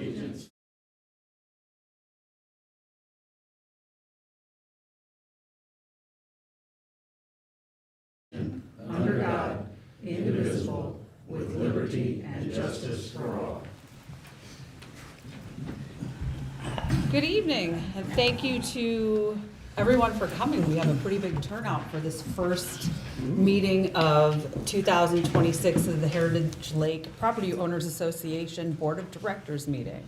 allegiance under God, indivisible, with liberty and justice for all. Good evening, and thank you to everyone for coming. We have a pretty big turnout for this first meeting of 2026 of the Heritage Lake Property Owners Association Board of Directors meeting.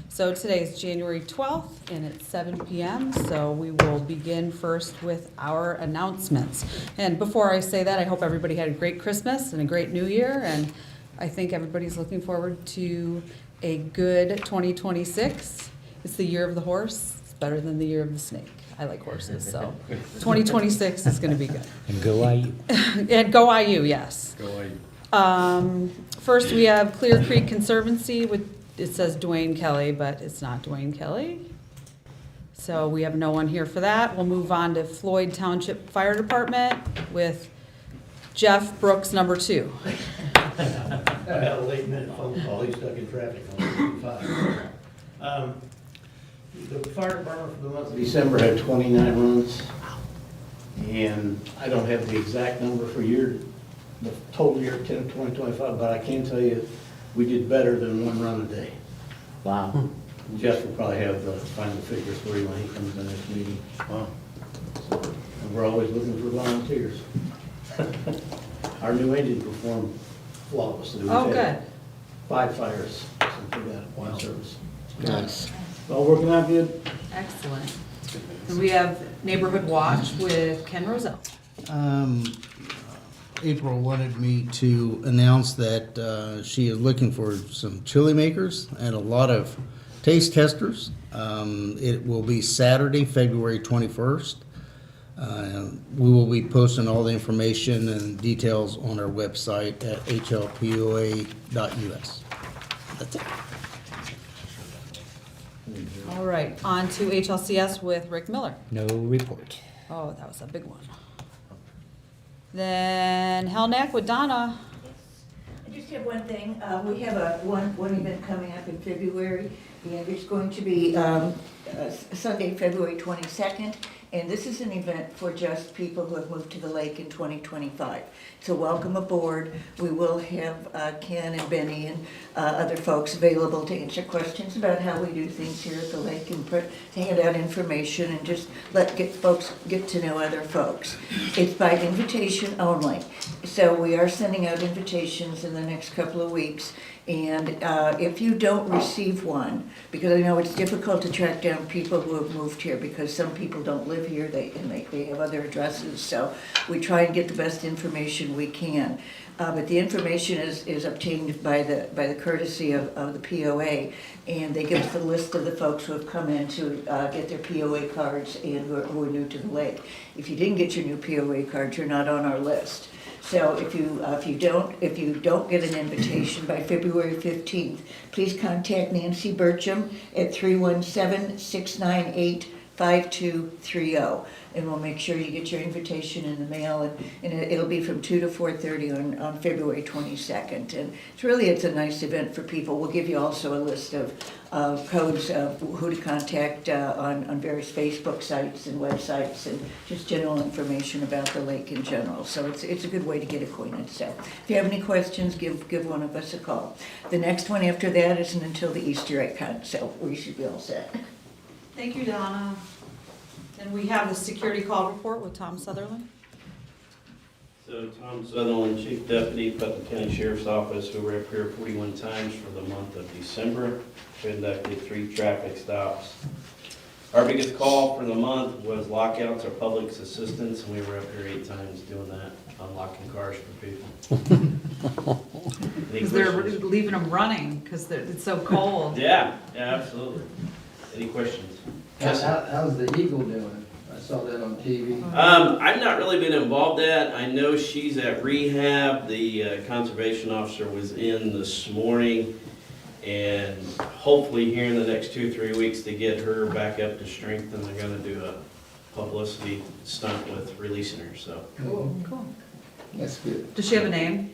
So today is January 12th, and it's 7 p.m., so we will begin first with our announcements. And before I say that, I hope everybody had a great Christmas and a great New Year, and I think everybody's looking forward to a good 2026. It's the year of the horse. It's better than the year of the snake. I like horses, so 2026 is going to be good. And go IU. And go IU, yes. Go IU. First, we have Clear Creek Conservancy with, it says Dwayne Kelly, but it's not Dwayne Kelly. So we have no one here for that. We'll move on to Floyd Township Fire Department with Jeff Brooks, number 2. I got a late minute phone call, he's stuck in traffic on 55. The fire department for the month of December had 29 runs. And I don't have the exact number for the total year 10, 20, 25, but I can tell you, we did better than 1 run a day. Wow. Jeff will probably have the final figures for you when he comes to the next meeting. Wow. And we're always looking for volunteers. Our new engine performed flawlessly. We've Oh, had good. 5 fires since we got one service. Nice. All working out good? Excellent. And we have Neighborhood Watch with Ken Roselle. April wanted me to announce that she is looking for some chili makers and a lot of taste testers. It will be Saturday, February 21st. We will be posting all the information and details on our website at HLPOA.us. That's it. All right, on to HLCS with Rick Miller. No report. Oh, that was a big one. Then Hellneck with Donna. I just have one thing. We have one event coming up in February, and it's going to be Sunday, February 22nd. And this is an event for just people who have moved to the lake in 2025. So welcome aboard. We will have Ken and Benny and other folks available to answer questions about how we do things here at the lake and to hand out information and just get folks get to know other folks. It's by invitation only. So we are sending out invitations in the next couple of weeks. And if you don't receive one, because I know it's difficult to track down people who have moved here because some people don't live here, they have other addresses, so we try and get the best information we can. But the information is obtained by the courtesy of the POA, and they give us the list of the folks who have come in to get their POA cards and who are new to the lake. If you didn't get your new POA card, you're not on our list. So if you don't get an invitation by February 15th, please contact Nancy Burcham at 317-698-5230, and we'll make sure you get your invitation in the mail, and it'll be from 2 to 4:30 on February 22nd. And it's a nice event for people. We'll give you also a list of codes of who to contact on various Facebook sites and websites, and just general information about the lake in general. So it's a good way to get acquainted. So if you have any questions, give one of us a call. The next one after that isn't until the Easter egg hunt, so we should be all set. Thank you, Donna. And we have the security call report with Tom Sutherland. So Tom Sutherland, Chief Deputy, Putnam County Sheriff's Office, we were up here 41 times for the month of December. Conducted 3 traffic stops. Our biggest call for the month was lockouts or public assistance, and we were up here 8 times doing that, unlocking cars for people. Any Because they're questions? leaving them running because it's so cold. Yeah, absolutely. Any questions? How's the Eagle doing? I saw that on TV. I've not really been involved at. I know she's at rehab. The conservation officer was in this morning, and hopefully here in the next 2-3 weeks to get her back up to strength, and they're going to do a publicity stunt with releasing her. So Cool. Cool. That's good. Does she have a name?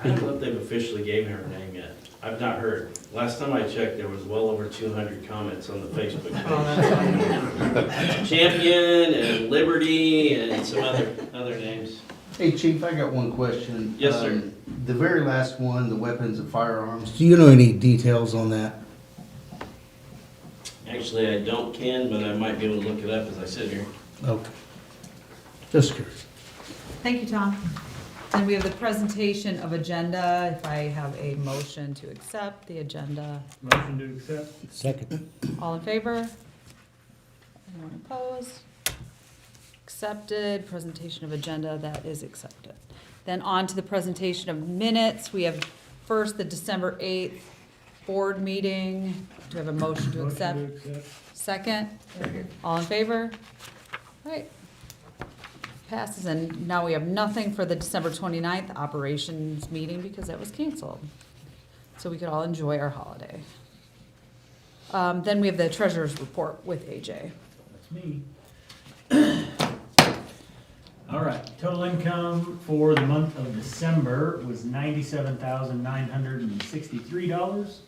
I don't know if they've officially gave her name yet. I've not heard. Last time I checked, there was well over 200 comments on the Facebook page. Champion and Liberty and some other names. Hey, Chief, I got one question. Yes, sir. The very last one, the weapons and firearms, do you know any details on that? Actually, I don't, Ken, but I might be able to look it up as I sit here. Okay. Just curious. Thank you, Tom. Then we have the presentation of agenda. If I have a motion to accept the agenda. Motion to accept. Second. All in favor? Anyone opposed? Accepted. Presentation of agenda, that is accepted. Then on to the presentation of minutes. We have first the December 8th board meeting. Do we have a motion to accept? Second? All in favor? All right. Passes, and now we have nothing for the December 29th operations meeting because that was canceled. So we could all enjoy our holiday. Then we have the treasurer's report with AJ. That's me. All right, total income for the month of December was $97,963.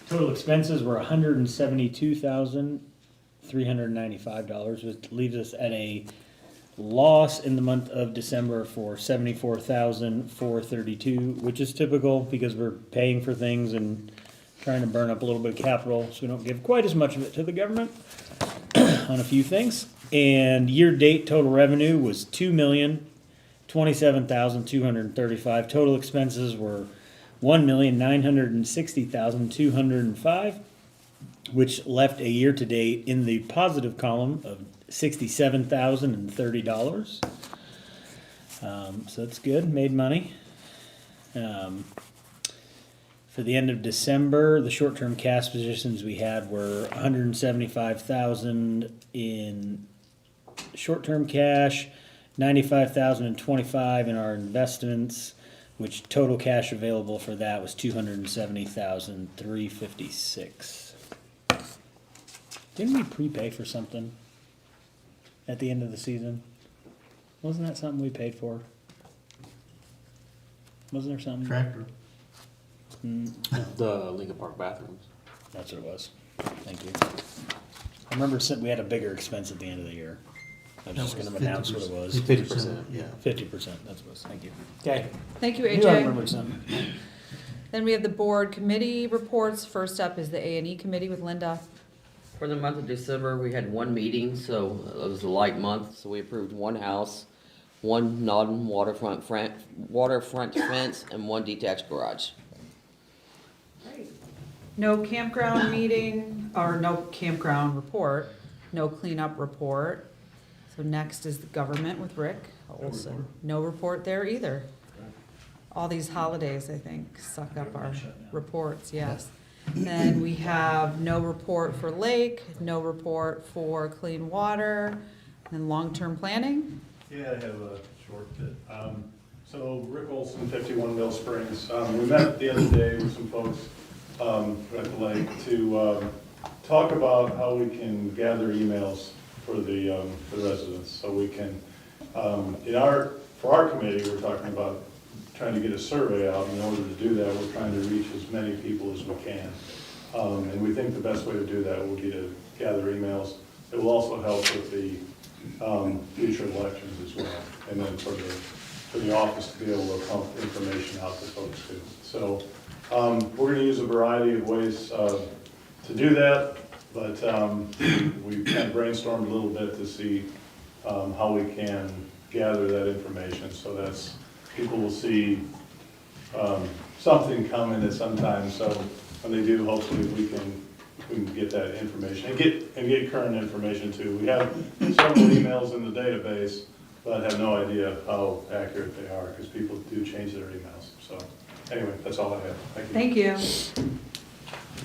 Total expenses were $172,395, which leaves us at a loss in the month of December for $74,432, which is typical because we're paying for things and trying to burn up a little bit of capital, so we don't give quite as much of it to the government on a few things. And year-to-date total revenue was $2,027,235. Total expenses were $1,960,205, which left a year-to-date in the positive column of $67,030. So that's good, made money. For the end of December, the short-term cash positions we had were $175,000 in short-term cash, $95,025 in our investments, which total cash available for that was $270,356. Didn't we prepay for something at the end of the season? Wasn't that something we paid for? Wasn't there something? Tractor. The Lincoln Park bathrooms. That's what it was. Thank you. I remember we had a bigger expense at the end of the year. I was just gonna announce what it was. 50%, yeah. 50%, that's what it was. Thank you. Okay. Thank you, Knew I AJ. remembered something. Then we have the board committee reports. First up is the A&E committee with Linda. For the month of December, we had one meeting, so it was a light month, so we approved one house, one non-waterfront fence, and one detached garage. No campground meeting, or no campground report, no cleanup report. So next is the government with Rick Olson. No report there either. All these holidays, I think, suck up our reports, yes. Then we have no report for lake, no report for clean water, and long-term planning. Yeah, I have a short bit. So Rick Olson, 51 Mill Springs. We met the other day with some folks at the lake to talk about how we can gather emails for the residents. So we can, for our committee, we're talking about trying to get a survey out. In order to do that, we're trying to reach as many people as we can. And we think the best way to do that will be to gather emails. It will also help with the future elections as well. And then for the office to be able to pump information out to folks too. So we're going to use a variety of ways to do that, but we've kind of brainstormed a little bit to see how we can gather that information. So that's, people will see something coming at some time. So when they do, hopefully we can get that information and get current information too. We have several emails in the database, but have no idea how accurate they are because people do change their emails. So anyway, that's all I have. Thank you. Thank you.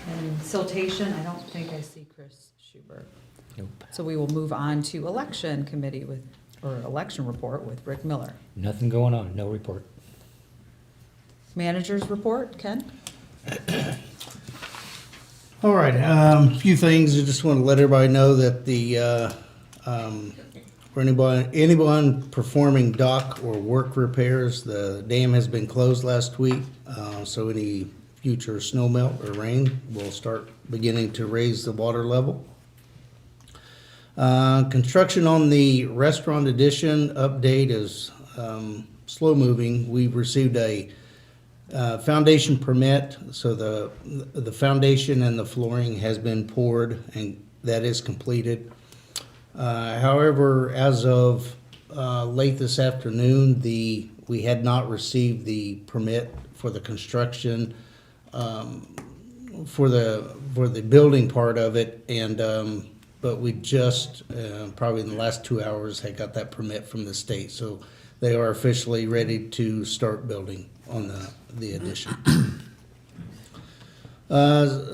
And siltation, I don't think I see Chris Schubert. Nope. So we will move on to election committee or election report with Rick Miller. Nothing going on, no report. Managers report, Ken? All right, a few things. I just want to let everybody know that For anyone performing dock or work repairs, the dam has been closed last week, so any future snow melt or rain will start beginning to raise the water level. Construction on the restaurant addition update is slow moving. We've received a foundation permit, so the foundation and the flooring has been poured and that is completed. However, as of late this afternoon, we had not received the permit for the construction for the building part of it, and but we just probably in the last 2 hours had got that permit from the state, so they are officially ready to start building on the addition.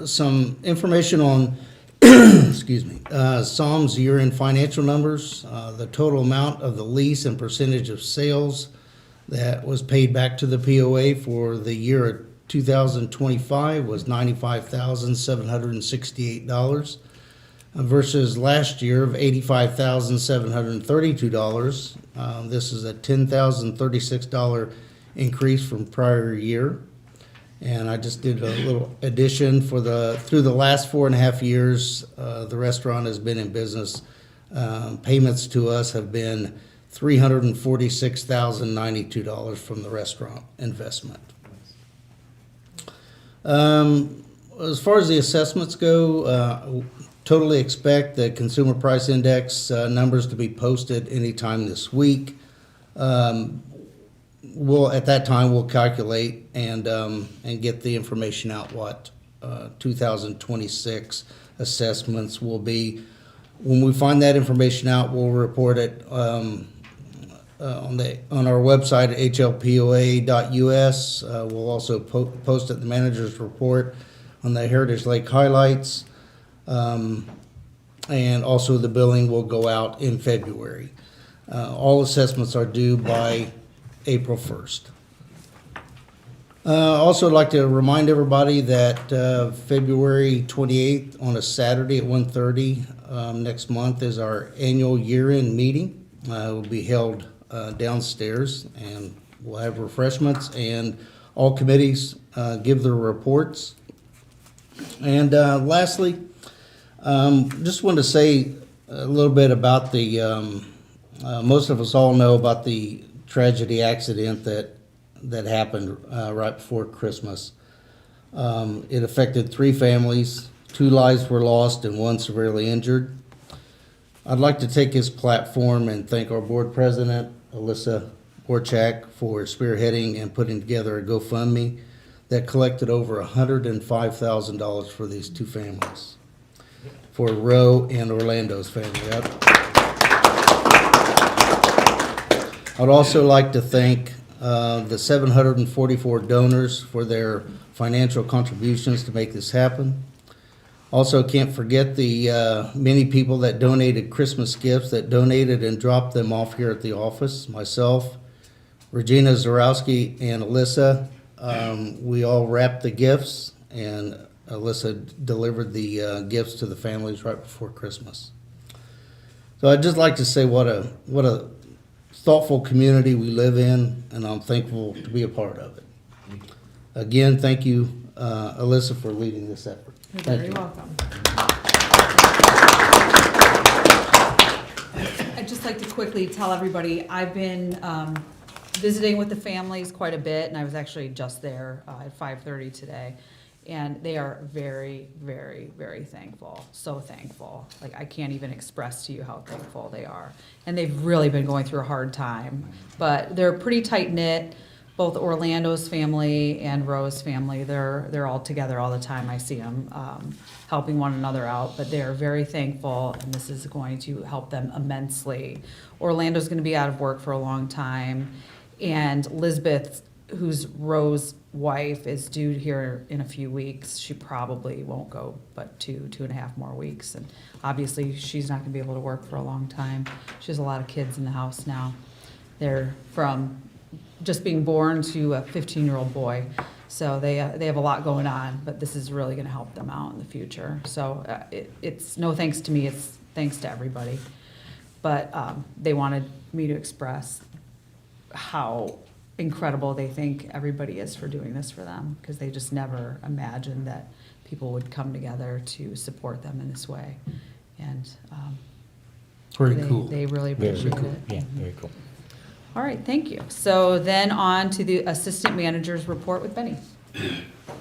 Some information on excuse me, Psalm's year-end financial numbers. The total amount of the lease and percentage of sales that was paid back to the POA for the year of 2025 was $95,768 versus last year of $85,732. This is a $10,036 increase from prior year. And I just did a little addition for through the last 4.5 years, the restaurant has been in business. Payments to us have been $346,092 from the restaurant investment. As far as the assessments go, totally expect the consumer price index numbers to be posted anytime this week. At that time we'll calculate and get the information out what 2026 assessments will be. When we find that information out, we'll report it on our website at HLPOA.us. We'll also post it the manager's report on the Heritage Lake highlights, and also the billing will go out in February. All assessments are due by April 1st. Also, I'd like to remind everybody that February 28th on a Saturday at 1:30 next month is our annual year-end meeting. It will be held downstairs, and we'll have refreshments, and all committees give their reports. And lastly, just wanted to say a little bit about the, most of us all know about the tragedy accident that happened right before Christmas. It affected 3 families, 2 lives were lost and 1 severely injured. I'd like to take this platform and thank our board president, Alyssa Borchak, for spearheading and putting together a GoFundMe that collected over $105,000 for these 2 families, for Roe and Orlando's family. I'd also like to thank the 744 donors for their financial contributions to make this happen. Also, can't forget the many people that donated Christmas gifts, that donated and dropped them off here at the office. Myself, Regina Zarowski, and Alyssa, we all wrapped the gifts, and Alyssa delivered the gifts to the families right before Christmas. So I'd just like to say what a thoughtful community we live in, and I'm thankful to be a part of it. Again, thank you, Alyssa, for leading this effort. You're Thank very you. welcome. I'd just like to quickly tell everybody, I've been visiting with the families quite a bit, and I was actually just there at 5:30 today. And they are very, very, very thankful, so thankful. Like, I can't even express to you how thankful they are. And they've really been going through a hard time. But they're pretty tight-knit, both Orlando's family and Roe's family. They're all together all the time. I see them helping one another out. But they're very thankful, and this is going to help them immensely. Orlando's going to be out of work for a long time. And Lisbeth, who's Roe's wife, is due here in a few weeks. She probably won't go but 2.5 more weeks. And obviously she's not gonna be able to work for a long time. She has a lot of kids in the house now. They're from just being born to a 15-year-old boy. So they have a lot going on, but this is really gonna help them out in the future. So it's no thanks to me, it's thanks to everybody. But they wanted me to express how incredible they think everybody is for doing this for them, because they just never imagined that people would come together to support them in this way. And Pretty they, cool. they really Very appreciate cool. it. Yeah, very cool. All right, thank you. So then on to the assistant manager's report with Benny.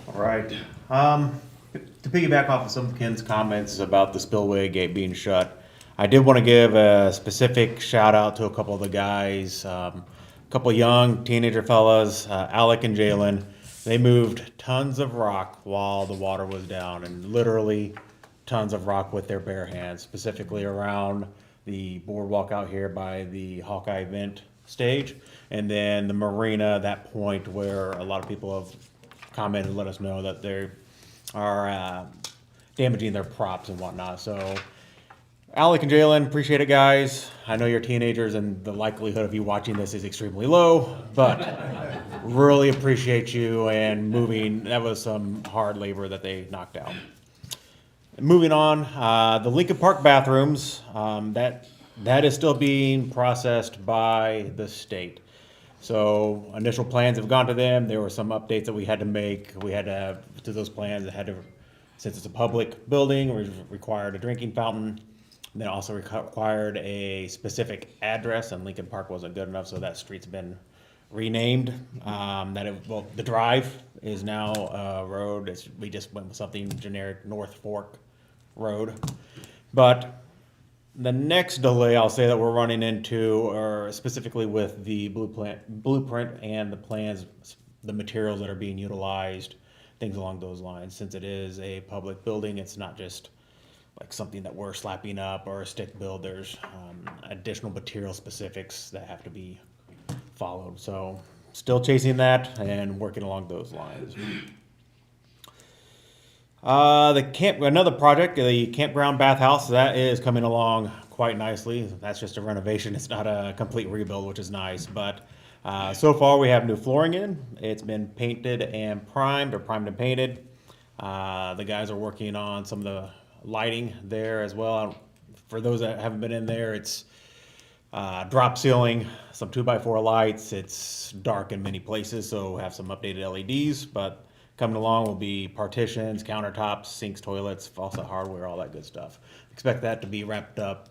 All right. To piggyback off of some of Ken's comments about the spillway gate being shut, I did want to give a specific shout out to a couple of the guys, a couple of young teenager fellas, Alec and Jalen. They moved tons of rock while the water was down, and literally tons of rock with their bare hands, specifically around the boardwalk out here by the Hawkeye event stage, and then the marina, that point where a lot of people have commented and let us know that they are damaging their props and whatnot. So Alec and Jalen, appreciate it, guys. I know you're teenagers and the likelihood of you watching this is extremely low, but really appreciate you and moving. That was some hard labor that they knocked out. Moving on, the Lincoln Park bathrooms, that is still being processed by the state. So initial plans have gone to them. There were some updates that we had to make. We had to those plans. It had to, since it's a public building, we required a drinking fountain. And then also required a specific address, and Lincoln Park wasn't good enough, so that street's been renamed. The drive is now a road. We just went with something generic, North Fork Road. But the next delay I'll say that we're running into are specifically with the blueprint and the plans, the materials that are being utilized, things along those lines. Since it is a public building, it's not just like something that we're slapping up or a stick build. There's additional material specifics that have to be followed. So still chasing that and working along those lines. Another project, the campground bathhouse, that is coming along quite nicely. That's just a renovation. It's not a complete rebuild, which is nice. But so far we have new flooring in. It's been painted and primed, or primed and painted. The guys are working on some of the lighting there as well. For those that haven't been in there, it's drop ceiling, some 2x4 lights. It's dark in many places, so have some updated LEDs. But coming along will be partitions, countertops, sinks, toilets, faucet hardware, all that good stuff. Expect that to be wrapped up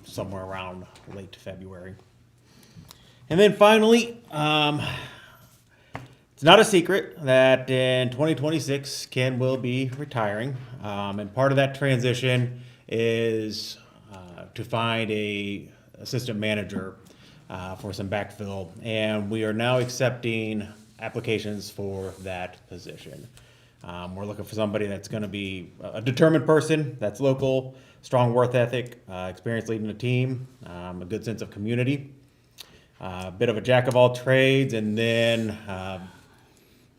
somewhere around late February. And then finally, it's not a secret that in 2026, Ken will be retiring. And part of that transition is to find a assistant manager for some backfill. And we are now accepting applications for that position. We're looking for somebody that's going to be a determined person, that's local, strong work ethic, experience leading a team, a good sense of community, a bit of a jack of all trades, and then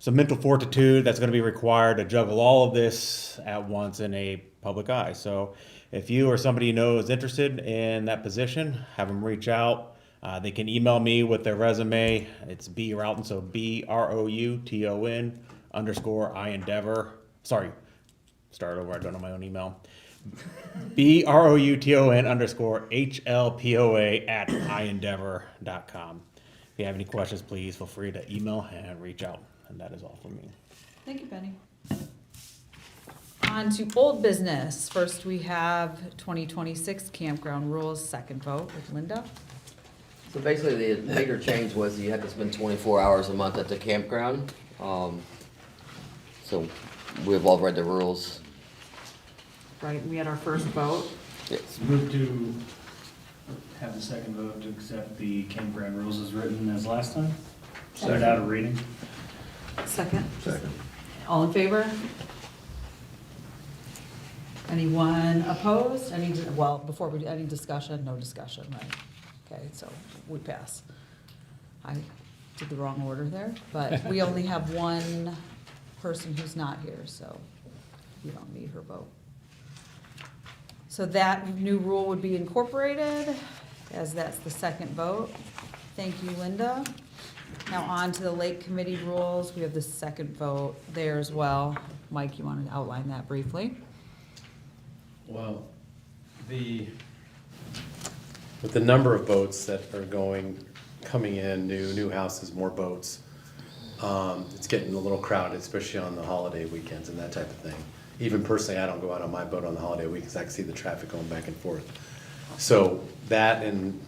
some mental fortitude that's going to be required to juggle all of this at once in a public eye. So if you or somebody you know is interested in that position, have them reach out. They can email me with their resume. It's B Routon, so BROUTON _ I Endeavor. Sorry, start over. I don't know my own email. BROUTON _ HLPOA @ iendeavor.com. If you have any questions, please feel free to email and reach out. And that is all from me. Thank you, Benny. On to old business. First, we have 2026 campground rules, second vote with Linda. So basically, the bigger change was you had to spend 24 hours a month at the campground. So we've all read the rules. Right, we had our first vote. Yes. Move to have the second vote to accept the campground rules as written as last time. Start out a reading. Second? Second. All in favor? Anyone opposed? Any discussion? No discussion, right? Okay, so we pass. I did the wrong order there, but we only have one person who's not here, so we don't need her vote. So that new rule would be incorporated, as that's the second vote. Thank you, Linda. Now on to the Lake Committee rules. We have the second vote there as well. Mike, you want to outline that briefly? Well, the with the number of boats that are coming in, new houses, more boats, it's getting a little crowded, especially on the holiday weekends and that type of thing. Even personally, I don't go out on my boat on the holiday weekends. I can see the traffic going back and forth. So that and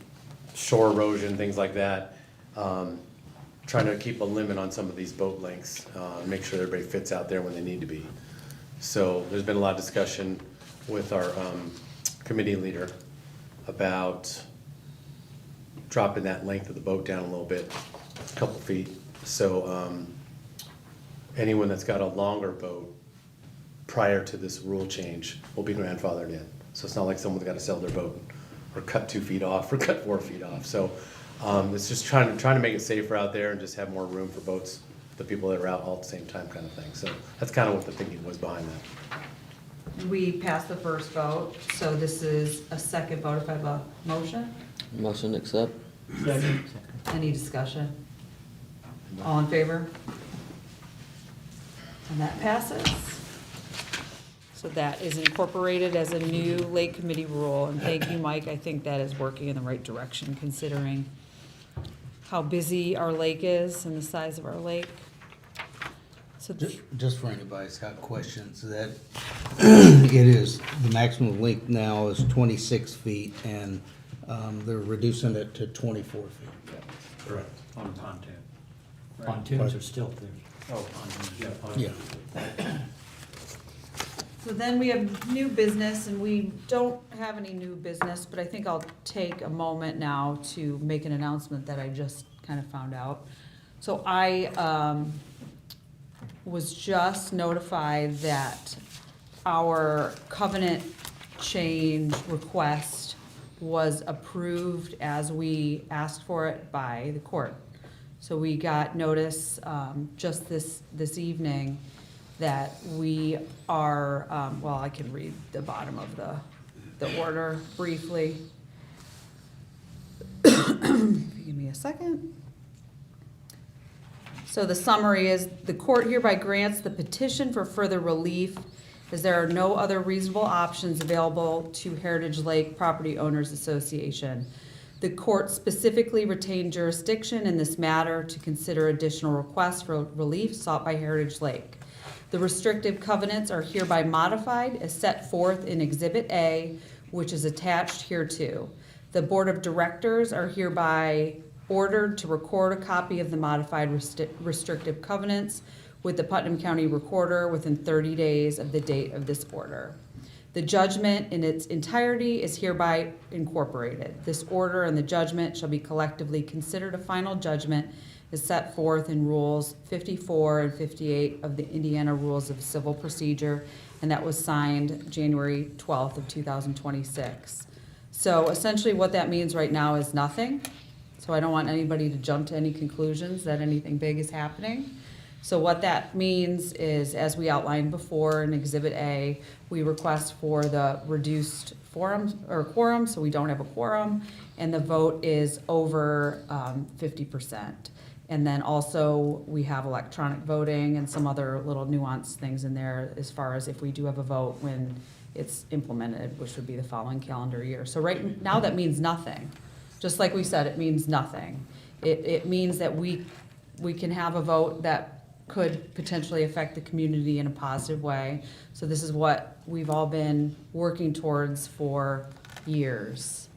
shore erosion, things like that, trying to keep a limit on some of these boat lengths, make sure everybody fits out there when they need to be. So there's been a lot of discussion with our committee leader about dropping that length of the boat down a little bit, a couple feet. So anyone that's got a longer boat prior to this rule change will be grandfathered in. So it's not like someone's got to sell their boat or cut 2 feet off or cut 4 feet off. So it's just trying to make it safer out there and just have more room for boats, the people that are out all at the same time kind of thing. So that's kind of what the thinking was behind that. We passed the first vote, so this is a second vote if I have a motion. Motion accept. Any discussion? All in favor? And that passes. So that is incorporated as a new lake committee rule, and thank you, Mike. I think that is working in the right direction considering how busy our lake is and the size of our lake. So Just for anybody that's got questions, that it is, the maximum length now is 26 feet, and they're reducing it to 24 feet. Correct. On pontoon. Pontoons are still there. Oh, Yeah. So then we have new business, and we don't have any new business, but I think I'll take a moment now to make an announcement that I just kind of found out. So I was just notified that our covenant change request was approved as we asked for it by the court. So we got notice just this evening that we are, well, I can read the bottom of the order briefly. Give me a second. So the summary is, the court hereby grants the petition for further relief as there are no other reasonable options available to Heritage Lake Property Owners Association. The court specifically retained jurisdiction in this matter to consider additional requests for relief sought by Heritage Lake. The restrictive covenants are hereby modified as set forth in Exhibit A, which is attached hereto. The Board of Directors are hereby ordered to record a copy of the modified restrictive covenants with the Putnam County Recorder within 30 days of the date of this order. The judgment in its entirety is hereby incorporated. This order and the judgment shall be collectively considered a final judgment as set forth in Rules 54 and 58 of the Indiana Rules of Civil Procedure, and that was signed January 12th of 2026. So essentially what that means right now is nothing. So I don't want anybody to jump to any conclusions that anything big is happening. So what that means is, as we outlined before in Exhibit A, we request for the reduced quorum, so we don't have a quorum, and the vote is over 50%. And then also, we have electronic voting and some other little nuanced things in there as far as if we do have a vote when it's implemented, which would be the following calendar year. So right now, that means nothing. Just like we said, it means nothing. It means that we can have a vote that could potentially affect the community in a positive way. So this is what we've all been working towards for years.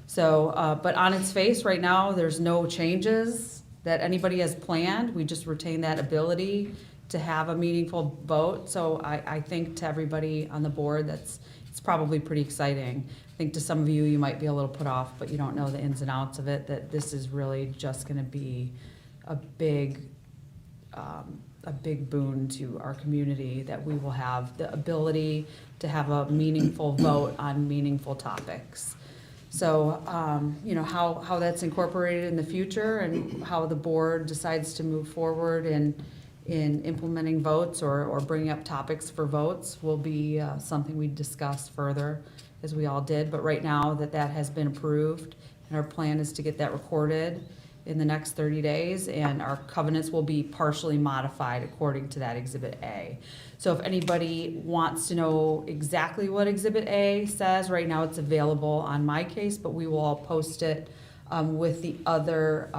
So, but on its face, right now, there's no changes that anybody has planned. We just retain that ability to have a meaningful vote. So I think to everybody on the board, it's probably pretty exciting. I think to some of you, you might be a little put off, but you don't know the ins and outs of it, that this is really just gonna be a big boon to our community, that we will have the ability to have a meaningful vote on meaningful topics. So, you know, how that's incorporated in the future and how the board decides to move forward in implementing votes or bringing up topics for votes will be something we discuss further, as we all did. But right now that has been approved, and our plan is to get that recorded in the next 30 days, and our covenants will be partially modified according to that Exhibit A. So if anybody wants to know exactly what Exhibit A says, right now it's available on my case, but we will all post it with the other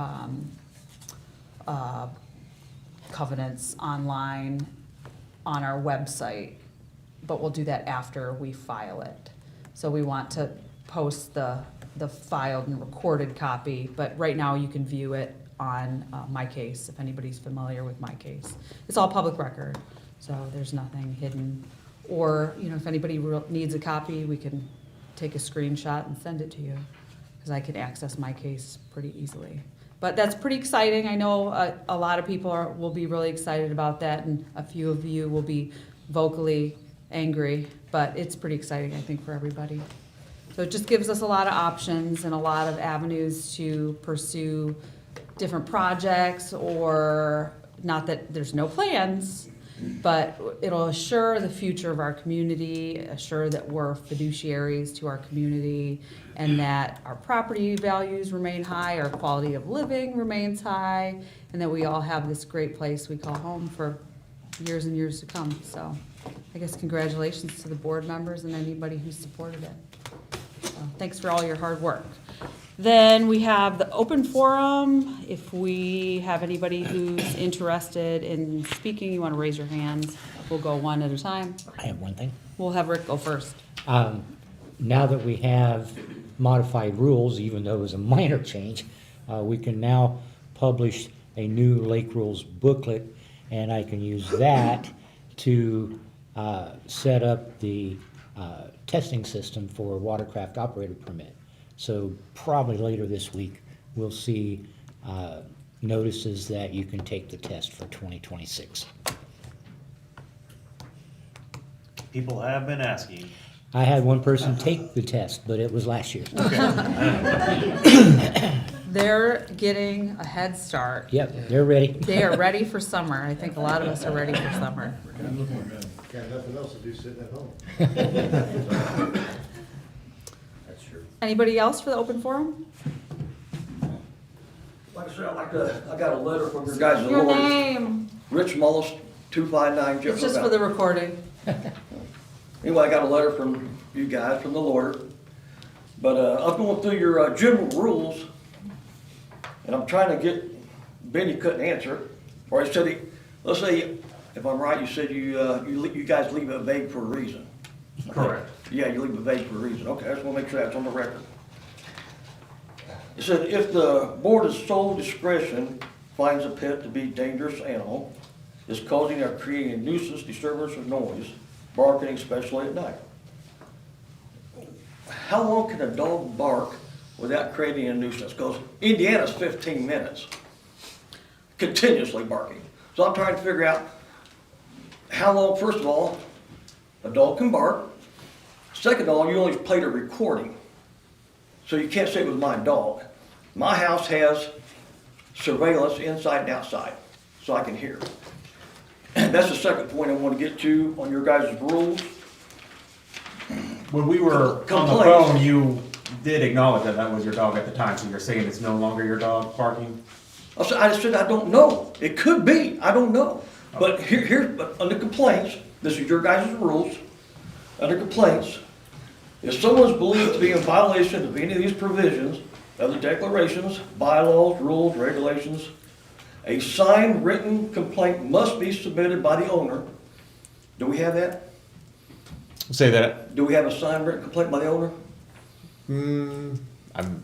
covenants online on our website, but we'll do that after we file it. So we want to post the filed and recorded copy, but right now you can view it on my case, if anybody's familiar with my case. It's all public record, so there's nothing hidden. Or, you know, if anybody needs a copy, we can take a screenshot and send it to you, because I can access my case pretty easily. But that's pretty exciting. I know a lot of people will be really excited about that, and a few of you will be vocally angry, but it's pretty exciting, I think, for everybody. So it just gives us a lot of options and a lot of avenues to pursue different projects, or not that there's no plans, but it'll assure the future of our community, assure that we're fiduciaries to our community, and that our property values remain high, our quality of living remains high, and that we all have this great place we call home for years and years to come. So I guess congratulations to the board members and anybody who supported it. So thanks for all your hard work. Then we have the open forum. If we have anybody who's interested in speaking, you want to raise your hands, we'll go one at a time. I have one thing. We'll have Rick go first. Now that we have modified rules, even though it was a minor change, we can now publish a new lake rules booklet, and I can use that to set up the testing system for watercraft operator permit. So probably later this week, we'll see notices that you can take the test for 2026. People have been asking. I had one person take the test, but it was last year. They're getting a head start. Yep, they're ready. They are ready for summer. I think a lot of us are ready for summer. Got nothing else to do sitting at home. That's true. Anybody else for the open forum? Like I said, I got a letter from your guys' Your lawyers. name. Rich Mullis, 259 It's Jefferson. just for the recording. Anyway, I got a letter from you guys, from the lawyer. But I'm going through your general rules, and I'm trying to get, Benny couldn't answer. Or he said, let's say, if I'm right, you said you guys leave it vague for a reason. Correct. Yeah, you leave it vague for a reason. Okay, I just want to make sure that's on the record. It said, if the board's sole discretion finds a pet to be a dangerous animal, is causing or creating a nuisance, disturbance, or noise, barking especially at night. How long can a dog bark without creating a nuisance? Because Indiana's 15 minutes, continuously barking. So I'm trying to figure out how long, first of all, a dog can bark. Second of all, you only played a recording. So you can't say it was my dog. My house has surveillance inside and outside, so I can hear. And that's the second point I want to get to on your guys' rules. When we were on the Complaints. phone, you did acknowledge that that was your dog at the time, so you're saying it's no longer your dog barking? I said, I don't know. It could be, I don't know. But but under complaints, this is your guys' rules. Under complaints, if someone's believed to be in violation of any of these provisions, of the declarations, bylaws, rules, regulations, a signed written complaint must be submitted by the owner. Do we have that? Say that. Do we have a signed written complaint by the owner? I'm.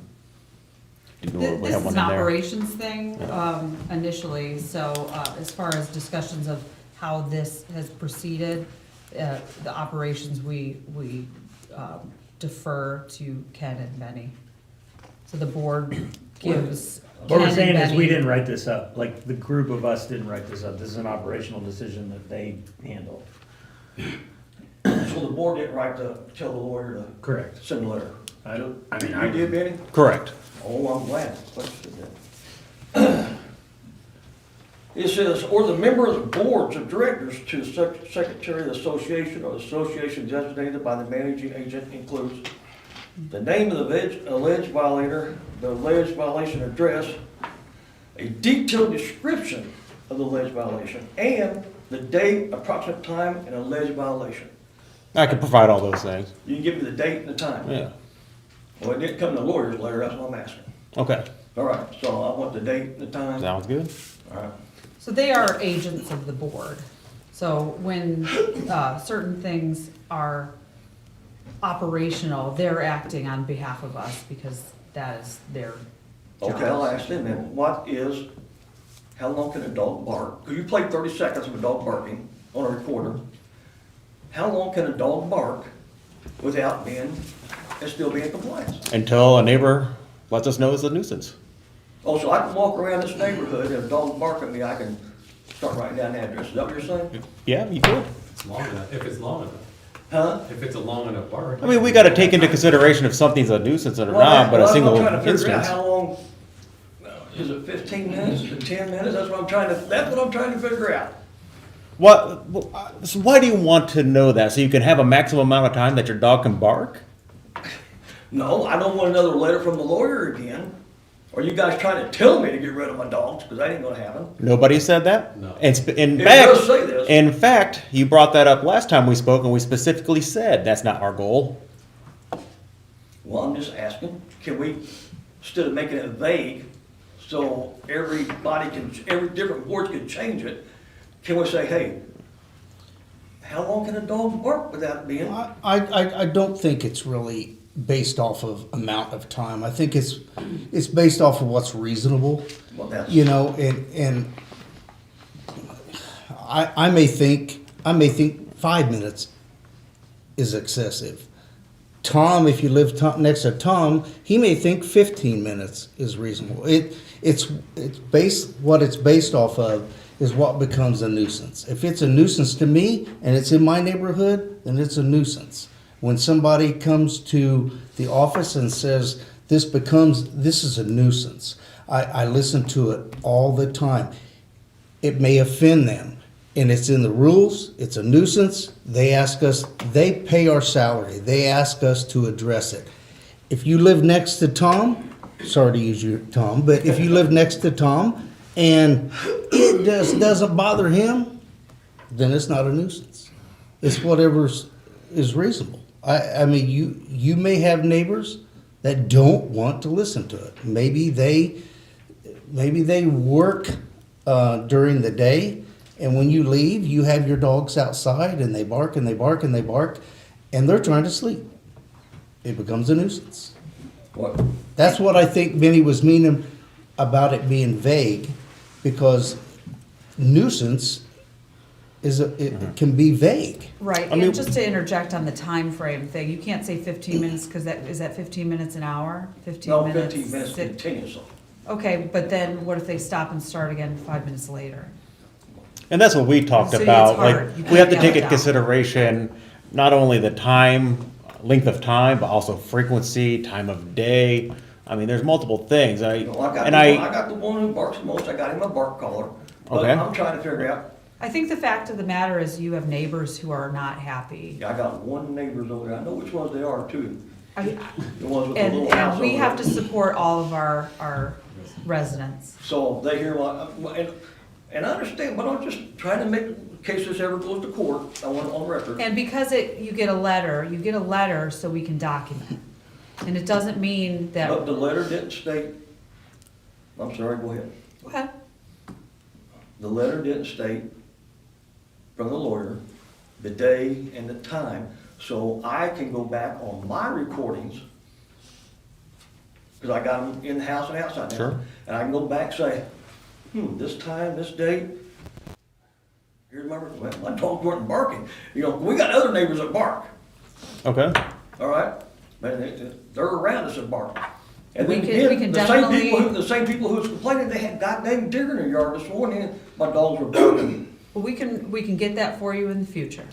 Do we This have is one an in there? operations thing initially, so as far as discussions of how this has proceeded, the operations, we defer to Ken and Benny. So the board gives What Ken we're and saying is we Benny- didn't write this up, like the group of us didn't write this up. This is an operational decision that they handled. So the board didn't write to tell the lawyer to Correct. send a letter? I You did, Benny? Correct. Oh, I'm glad. It says, or the member of the boards of directors to the secretary of the association or the association designated by the managing agent includes the name of the alleged violator, the alleged violation address, a detailed description of the alleged violation and the date, approximate time, and alleged violation. I can provide all those things. You can give me the date and the time. Yeah. Well, it didn't come in the lawyer's letter, that's what I'm asking. Okay. All right, so I want the date and the time. Sounds good. All right. So they are agents of the board. So when certain things are operational, they're acting on behalf of us because that is their job. Okay, I'll ask them then, how long can a dog bark? Because you played 30 seconds of a dog barking on a recorder. How long can a dog bark without being, and still be in compliance? Until a neighbor lets us know it's a nuisance. Oh, so I can walk around this neighborhood, and if a dog bark at me, I can start writing down the address, is that what you're saying? Yeah, you could. It's long enough, if it's long enough. Huh? If it's a long enough bark. I mean, we gotta take into consideration if something's a nuisance or not, but a single I'm trying to figure out instance. how long, is it 15 minutes, is it 10 minutes? That's what I'm trying to figure out. So why do you want to know that? So you can have a maximum amount of time that your dog can bark? No, I don't want another letter from the lawyer again. Are you guys trying to tell me to get rid of my dogs? Because that ain't gonna happen. Nobody said that? No. In It fact, does say this. in fact, you brought that up last time we spoke and we specifically said that's not our goal. Well, I'm just asking, can we, instead of making it vague, so every different board can change it, can we say, hey, how long can a dog bark without being? I don't think it's really based off of amount of time. I think it's based off of what's reasonable. Well, that's. You know, and I may think 5 minutes is excessive. Tom, if you live next to Tom, he may think 15 minutes is reasonable. It's based off of is what becomes a nuisance. If it's a nuisance to me and it's in my neighborhood, then it's a nuisance. When somebody comes to the office and says, this is a nuisance, I listen to it all the time. It may offend them, and it's in the rules, it's a nuisance, they pay our salary, they ask us to address it. If you live next to Tom, sorry to use your Tom, but if you live next to Tom and it just doesn't bother him, then it's not a nuisance. It's whatever is reasonable. I mean, you may have neighbors that don't want to listen to it. Maybe they work during the day, and when you leave, you have your dogs outside, and they bark and they bark and they bark, and they're trying to sleep. It becomes a nuisance. What? That's what I think Benny was meaning about it being vague, because nuisance it can be vague. Right, I mean- and just to interject on the time frame thing, you can't say 15 minutes, because is that 15 minutes an hour? 15 No, minutes? 15 minutes continuously. Okay, but then what if they stop and start again 5 minutes later? And that's what we talked So it's about, hard. like, You we have to can't take nail it into down. consideration not only the time, length of time, but also frequency, time of day. I mean, there's multiple things. No, I got the one who barks the most, I got him a bark collar. But Okay. I'm trying to figure out, I think the fact of the matter is you have neighbors who are not happy. I got one neighbors over there, I know which ones they are too. I- The ones with the And, little house and we over have there. to support all of our residents. So they hear and I understand, but I'm just trying to make, in case this ever goes to court, I want it on record. And because you get a letter so we can document. And it doesn't mean that, But the letter didn't state, I'm sorry, go ahead. go ahead. The letter didn't state from the lawyer the day and the time, so I can go back on my recordings, because I got them in the house and outside now. Sure. And I can go back and say, this time, this date, here's my dogs weren't barking. You know, we got other neighbors that bark, Okay. all right? But they're around us that bark. And We then can again, definitely- the same people who's complaining, they had goddamn deer in their yard this morning, and my dogs were barking. Well, we can get that for you in the future,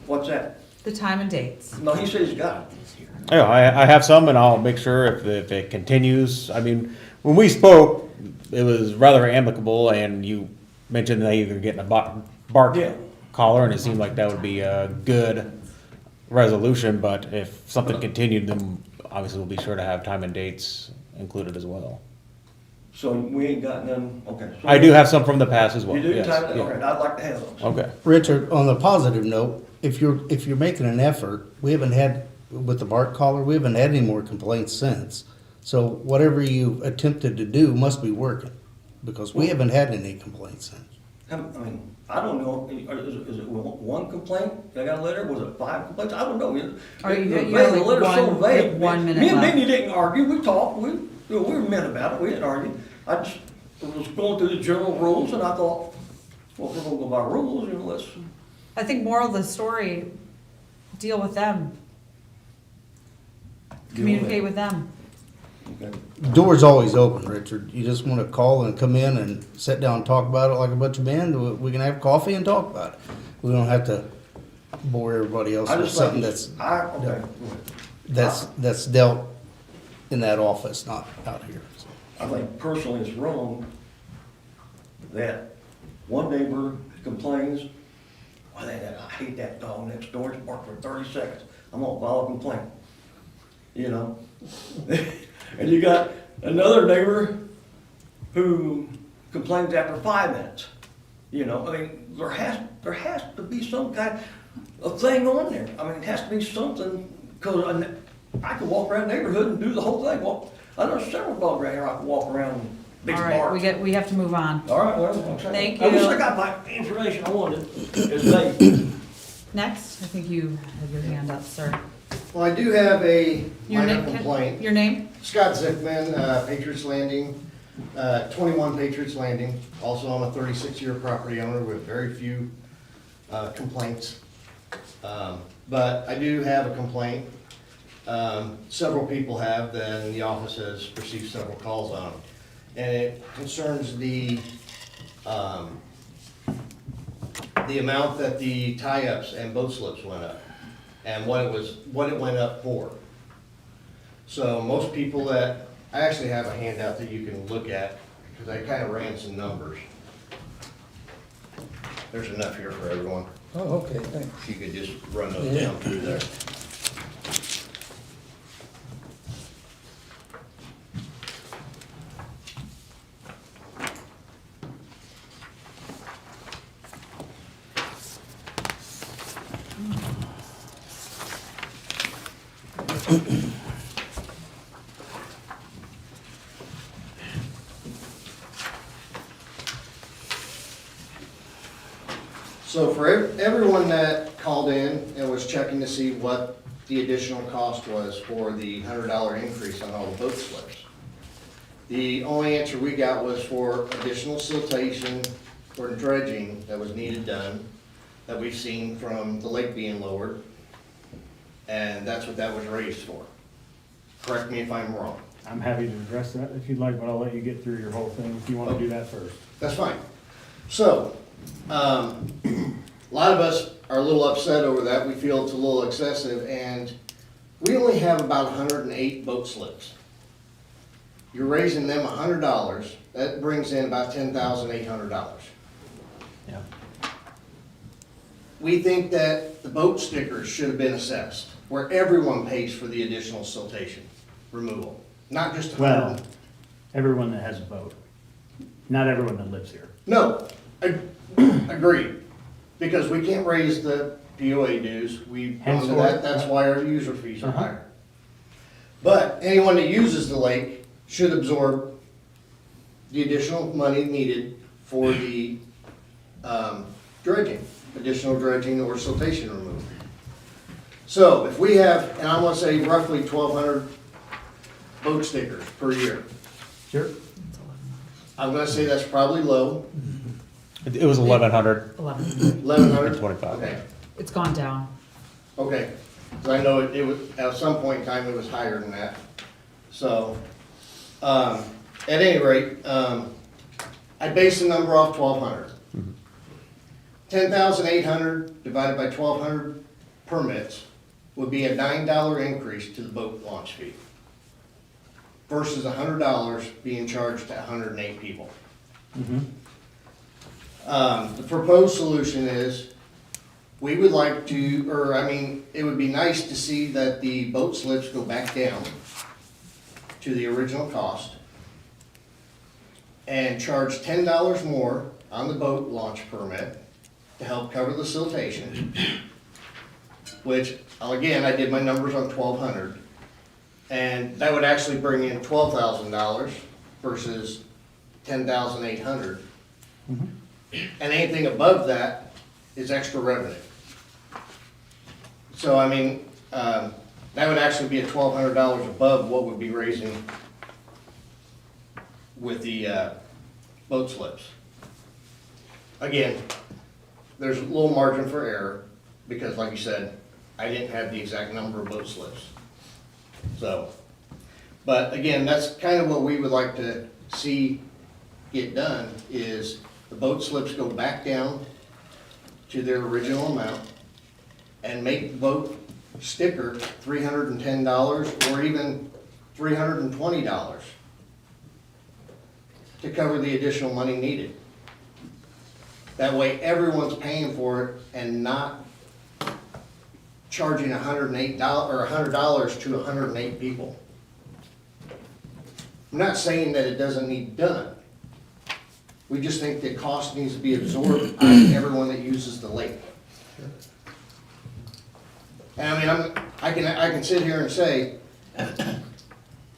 What's that? the time and dates. No, he said he's got it. Yeah, I have some, and I'll make sure if it continues. I mean, when we spoke, it was rather amicable, and you mentioned that you were getting a bark Yeah. collar, and it seemed like that would be a good resolution, but if something continued, then obviously we'll be sure to have time and dates included as well. So we ain't got none, okay. So I do have some from the past as well. You do, Yes, Tyler? yeah. Okay, I'd like to have those. Okay. Richard, on the positive note, if you're making an effort, we haven't had, with the bark collar, we haven't had any more complaints since. So whatever you attempted to do must be working, because we haven't had any complaints since. I mean, I don't know, is it one complaint? I got a letter, was it 5 complaints? I don't know. Are you- The you have the like letter's so one- vague. like 1 minute Me and left. Minnie didn't argue, we talked, we were men about it, we didn't argue. I just was going through the general rules and I thought, well, if we're gonna go by rules, let's, I think moral of the story, deal with them. Communicate with them. okay. Door's always open, Richard. You just wanna call and come in and sit down and talk about it like a bunch of men. We can have coffee and talk about it. We don't have to bore everybody else I with just something think, that's, okay. that's dealt in that office, not out here. I think personally it's wrong that one neighbor complains, well, I hate that dog next door, it's barked for 30 seconds. I'm gonna file a complaint. You know? And you got another neighbor who complains after 5 minutes. You know, I mean, there has to be some kind of thing on there. I mean, it has to be something, because I could walk around the neighborhood and do the whole thing. Well, I know several dogs around here I could walk around and big All right, barks. we have to move on. All right, well, okay. Thank I wish you. I got my information I wanted. It's late. Next, I think you have your hand up, sir. Well, I do have a Your minor name, complaint. your name? Scott Zickman, Patriots Landing, 21 Patriots Landing. Also, I'm a 36-year property owner with very few complaints. But I do have a complaint. Several people have, then the office has received several calls on it. And it concerns the amount that the tie-ups and boat slips went up, and what it went up for. So most people I actually have a handout that you can look at, because I kind of ran some numbers. There's enough here for everyone. Oh, okay, thanks. If you could just run those down through there. So for everyone that called in and was checking to see what the additional cost was for the $100 increase on all the boat slips, the only answer we got was for additional siltation for dredging that was needed done, that we've seen from the lake being lowered, and that's what that was raised for. Correct me if I'm wrong. I'm happy to address that if you'd like, but I'll let you get through your whole thing if you want to do that first. That's fine. So, a lot of us are a little upset over that. We feel it's a little excessive, and we only have about 108 boat slips. You're raising them $100. That brings in about $10,800. Yeah. We think that the boat stickers should have been assessed, where everyone pays for the additional siltation removal, not just 100. Well, everyone that has a boat, not everyone that lives here. No, I agree, because we can't raise the POA dues, we've gone to Henceforth. that, that's why our user fees are Uh-huh. higher. But anyone that uses the lake should absorb the additional money needed for the dredging, additional dredging or siltation removal. So if we have, and I'm gonna say roughly 1,200 boat stickers per year, Sure. I'm gonna say that's probably low, It was 1,100 11. 1,100? 25. Okay. It's gone down. Okay, because I know it was, at some point in time, it was higher than that. So, at any rate, I based the number off 1,200. 10,800 divided by 1,200 permits would be a $9 increase to the boat launch fee versus $100 being charged to 108 people. The proposed solution is, we would like to, or I mean, it would be nice to see that the boat slips go back down to the original cost. and charge $10 more on the boat launch permit to help cover the siltation, which, again, I did my numbers on 1,200, and that would actually bring in $12,000 versus 10,800. And anything above that is extra revenue. So, I mean, that would actually be $1,200 above what we'd be raising with the boat slips. Again, there's a little margin for error, because like you said, I didn't have the exact number of boat slips. So, but again, that's kind of what we would like to see get done, is the boat slips go back down to their original amount, and make the boat sticker $310 or even $320 to cover the additional money needed. That way everyone's paying for it and not charging $108 or $100 to 108 people. I'm not saying that it doesn't need done. We just think the cost needs to be absorbed on everyone that uses the lake. And I mean, I can sit here and say,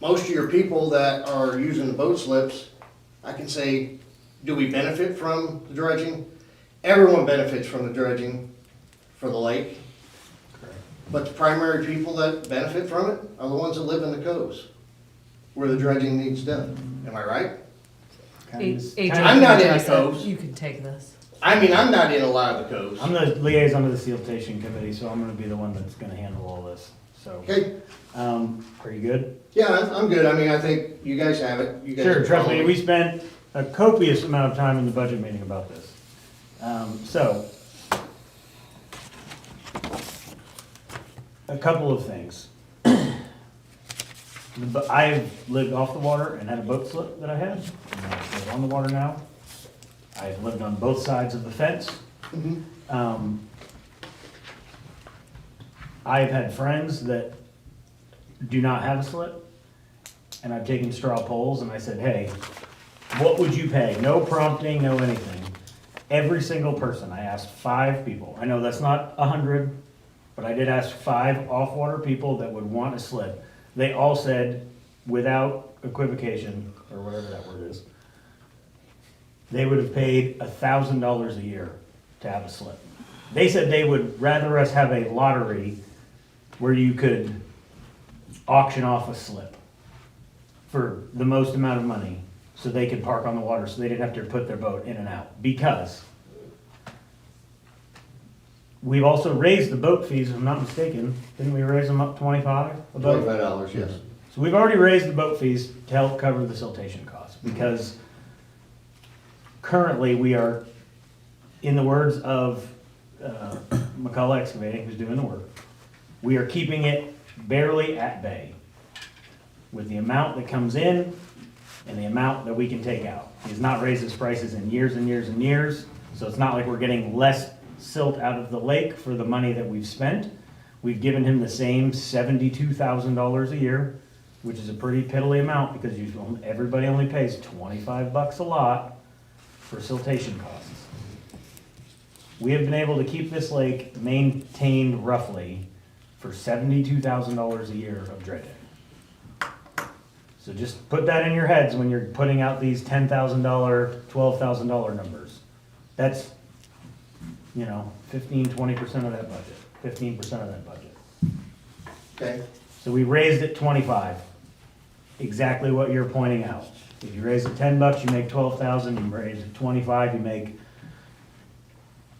most of your people that are using the boat slips, I can say, do we benefit from the dredging? Everyone benefits from the dredging for the lake. But the primary people that benefit from it are the ones that live in the coves, where the dredging needs done. Am I right? AJ, I'm not in the address it. coves. You can take this. I mean, I'm not in a lot of the coves. I'm the liaison to the siltation committee, so I'm gonna be the one that's gonna handle all this, so. Okay, Are you good? yeah, I'm good. I mean, I think you guys have it. You guys Sure, are trust me, following. we spent a copious amount of time in the budget meeting about this. So, a couple of things. I've lived off the water and had a boat slip that I had, and I live on the water now. I've lived on both sides of the fence. I've had friends that do not have a slip, and I've taken straw polls and I said, hey, what would you pay? No prompting, no anything. Every single person, I asked 5 people. I know that's not 100, but I did ask 5 off-water people that would want a slip. They all said, without equivocation, or whatever that word is, they would have paid $1,000 a year to have a slip. They said they would rather us have a lottery where you could auction off a slip for the most amount of money so they could park on the water, so they didn't have to put their boat in and out. Because we've also raised the boat fees, if I'm not mistaken. Didn't we raise them up 25? $25, yes. So we've already raised the boat fees to help cover the siltation costs, because currently we are, in the words of McCullough Excavating, who's doing the work, we are keeping it barely at bay with the amount that comes in and the amount that we can take out. He has not raised his prices in years and years and years, so it's not like we're getting less silt out of the lake for the money that we've spent. We've given him the same $72,000 a year, which is a pretty piddly amount, because everybody only pays $25 a lot for siltation costs. We have been able to keep this lake maintained roughly for $72,000 a year of dredging. So just put that in your heads when you're putting out these $10,000, $12,000 numbers. That's, 15, 20% of that budget, 15% of that budget. Okay, So we raised it 25, exactly what you're pointing out. If you raise it $10, you make 12,000, you raise it 25, you make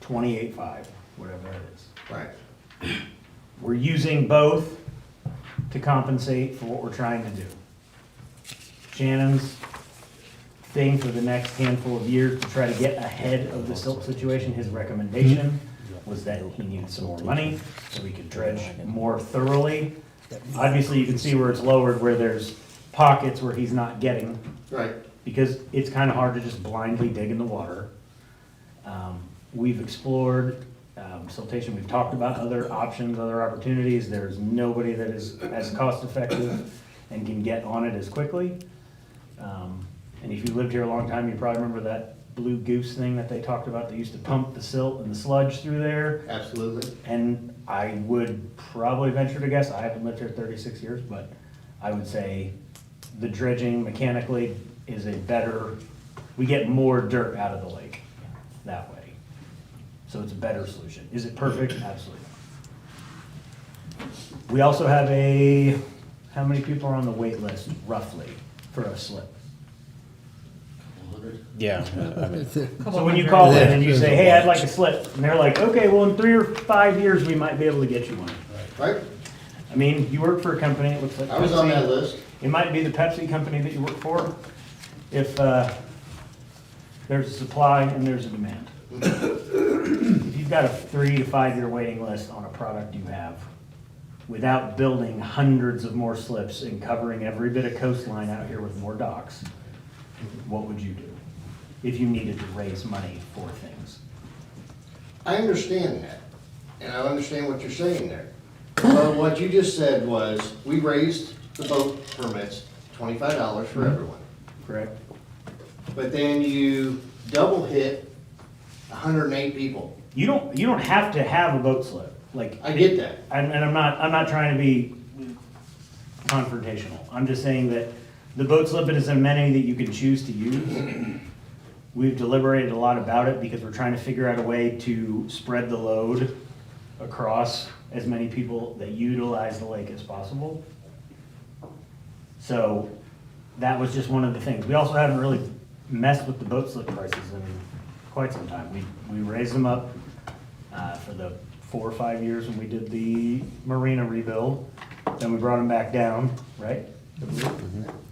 28.5, whatever that is. right. We're using both to compensate for what we're trying to do. Shannon's thing for the next handful of years to try to get ahead of the silt situation, his recommendation was that he needed some more money so we could dredge more thoroughly. Obviously, you can see where it's lowered, where there's pockets where he's not getting, Right. because it's kind of hard to just blindly dig in the water. We've explored siltation, we've talked about other options, other opportunities. There's nobody that is as cost effective and can get on it as quickly. And if you lived here a long time, you probably remember that blue goose thing that they talked about. They used to pump the silt and the sludge through there. Absolutely. And I would probably venture to guess, I haven't lived here 36 years, but I would say the dredging mechanically is a better, we get more dirt out of the lake that way. So it's a better solution. Is it perfect? Absolutely not. We also have how many people are on the wait list roughly for a slip? Yeah. I mean, So when you call in and you say, hey, I'd like a slip, and they're like, okay, well, in 3 or 5 years, we might be able to get you one. Right? I mean, you work for a company, it looks like I was on Pepsi. that list. It might be the Pepsi company that you work for. If there's a supply and there's a demand. If you've got a 3 to 5 year waiting list on a product you have, without building hundreds of more slips and covering every bit of coastline out here with more docks, what would you do if you needed to raise money for things? I understand that, and I understand what you're saying there. But what you just said was, we raised the boat permits $25 for everyone. Correct? But then you double hit 108 people. You don't have to have a boat slip. Like, I get that. And I'm not trying to be confrontational. I'm just saying that the boat slip is an amenity that you can choose to use. We've deliberated a lot about it because we're trying to figure out a way to spread the load across as many people that utilize the lake as possible. So that was just one of the things. We also haven't really messed with the boat slip prices in quite some time. We raised them up for the 4 or 5 years when we did the marina rebuild. Then we brought them back down, right?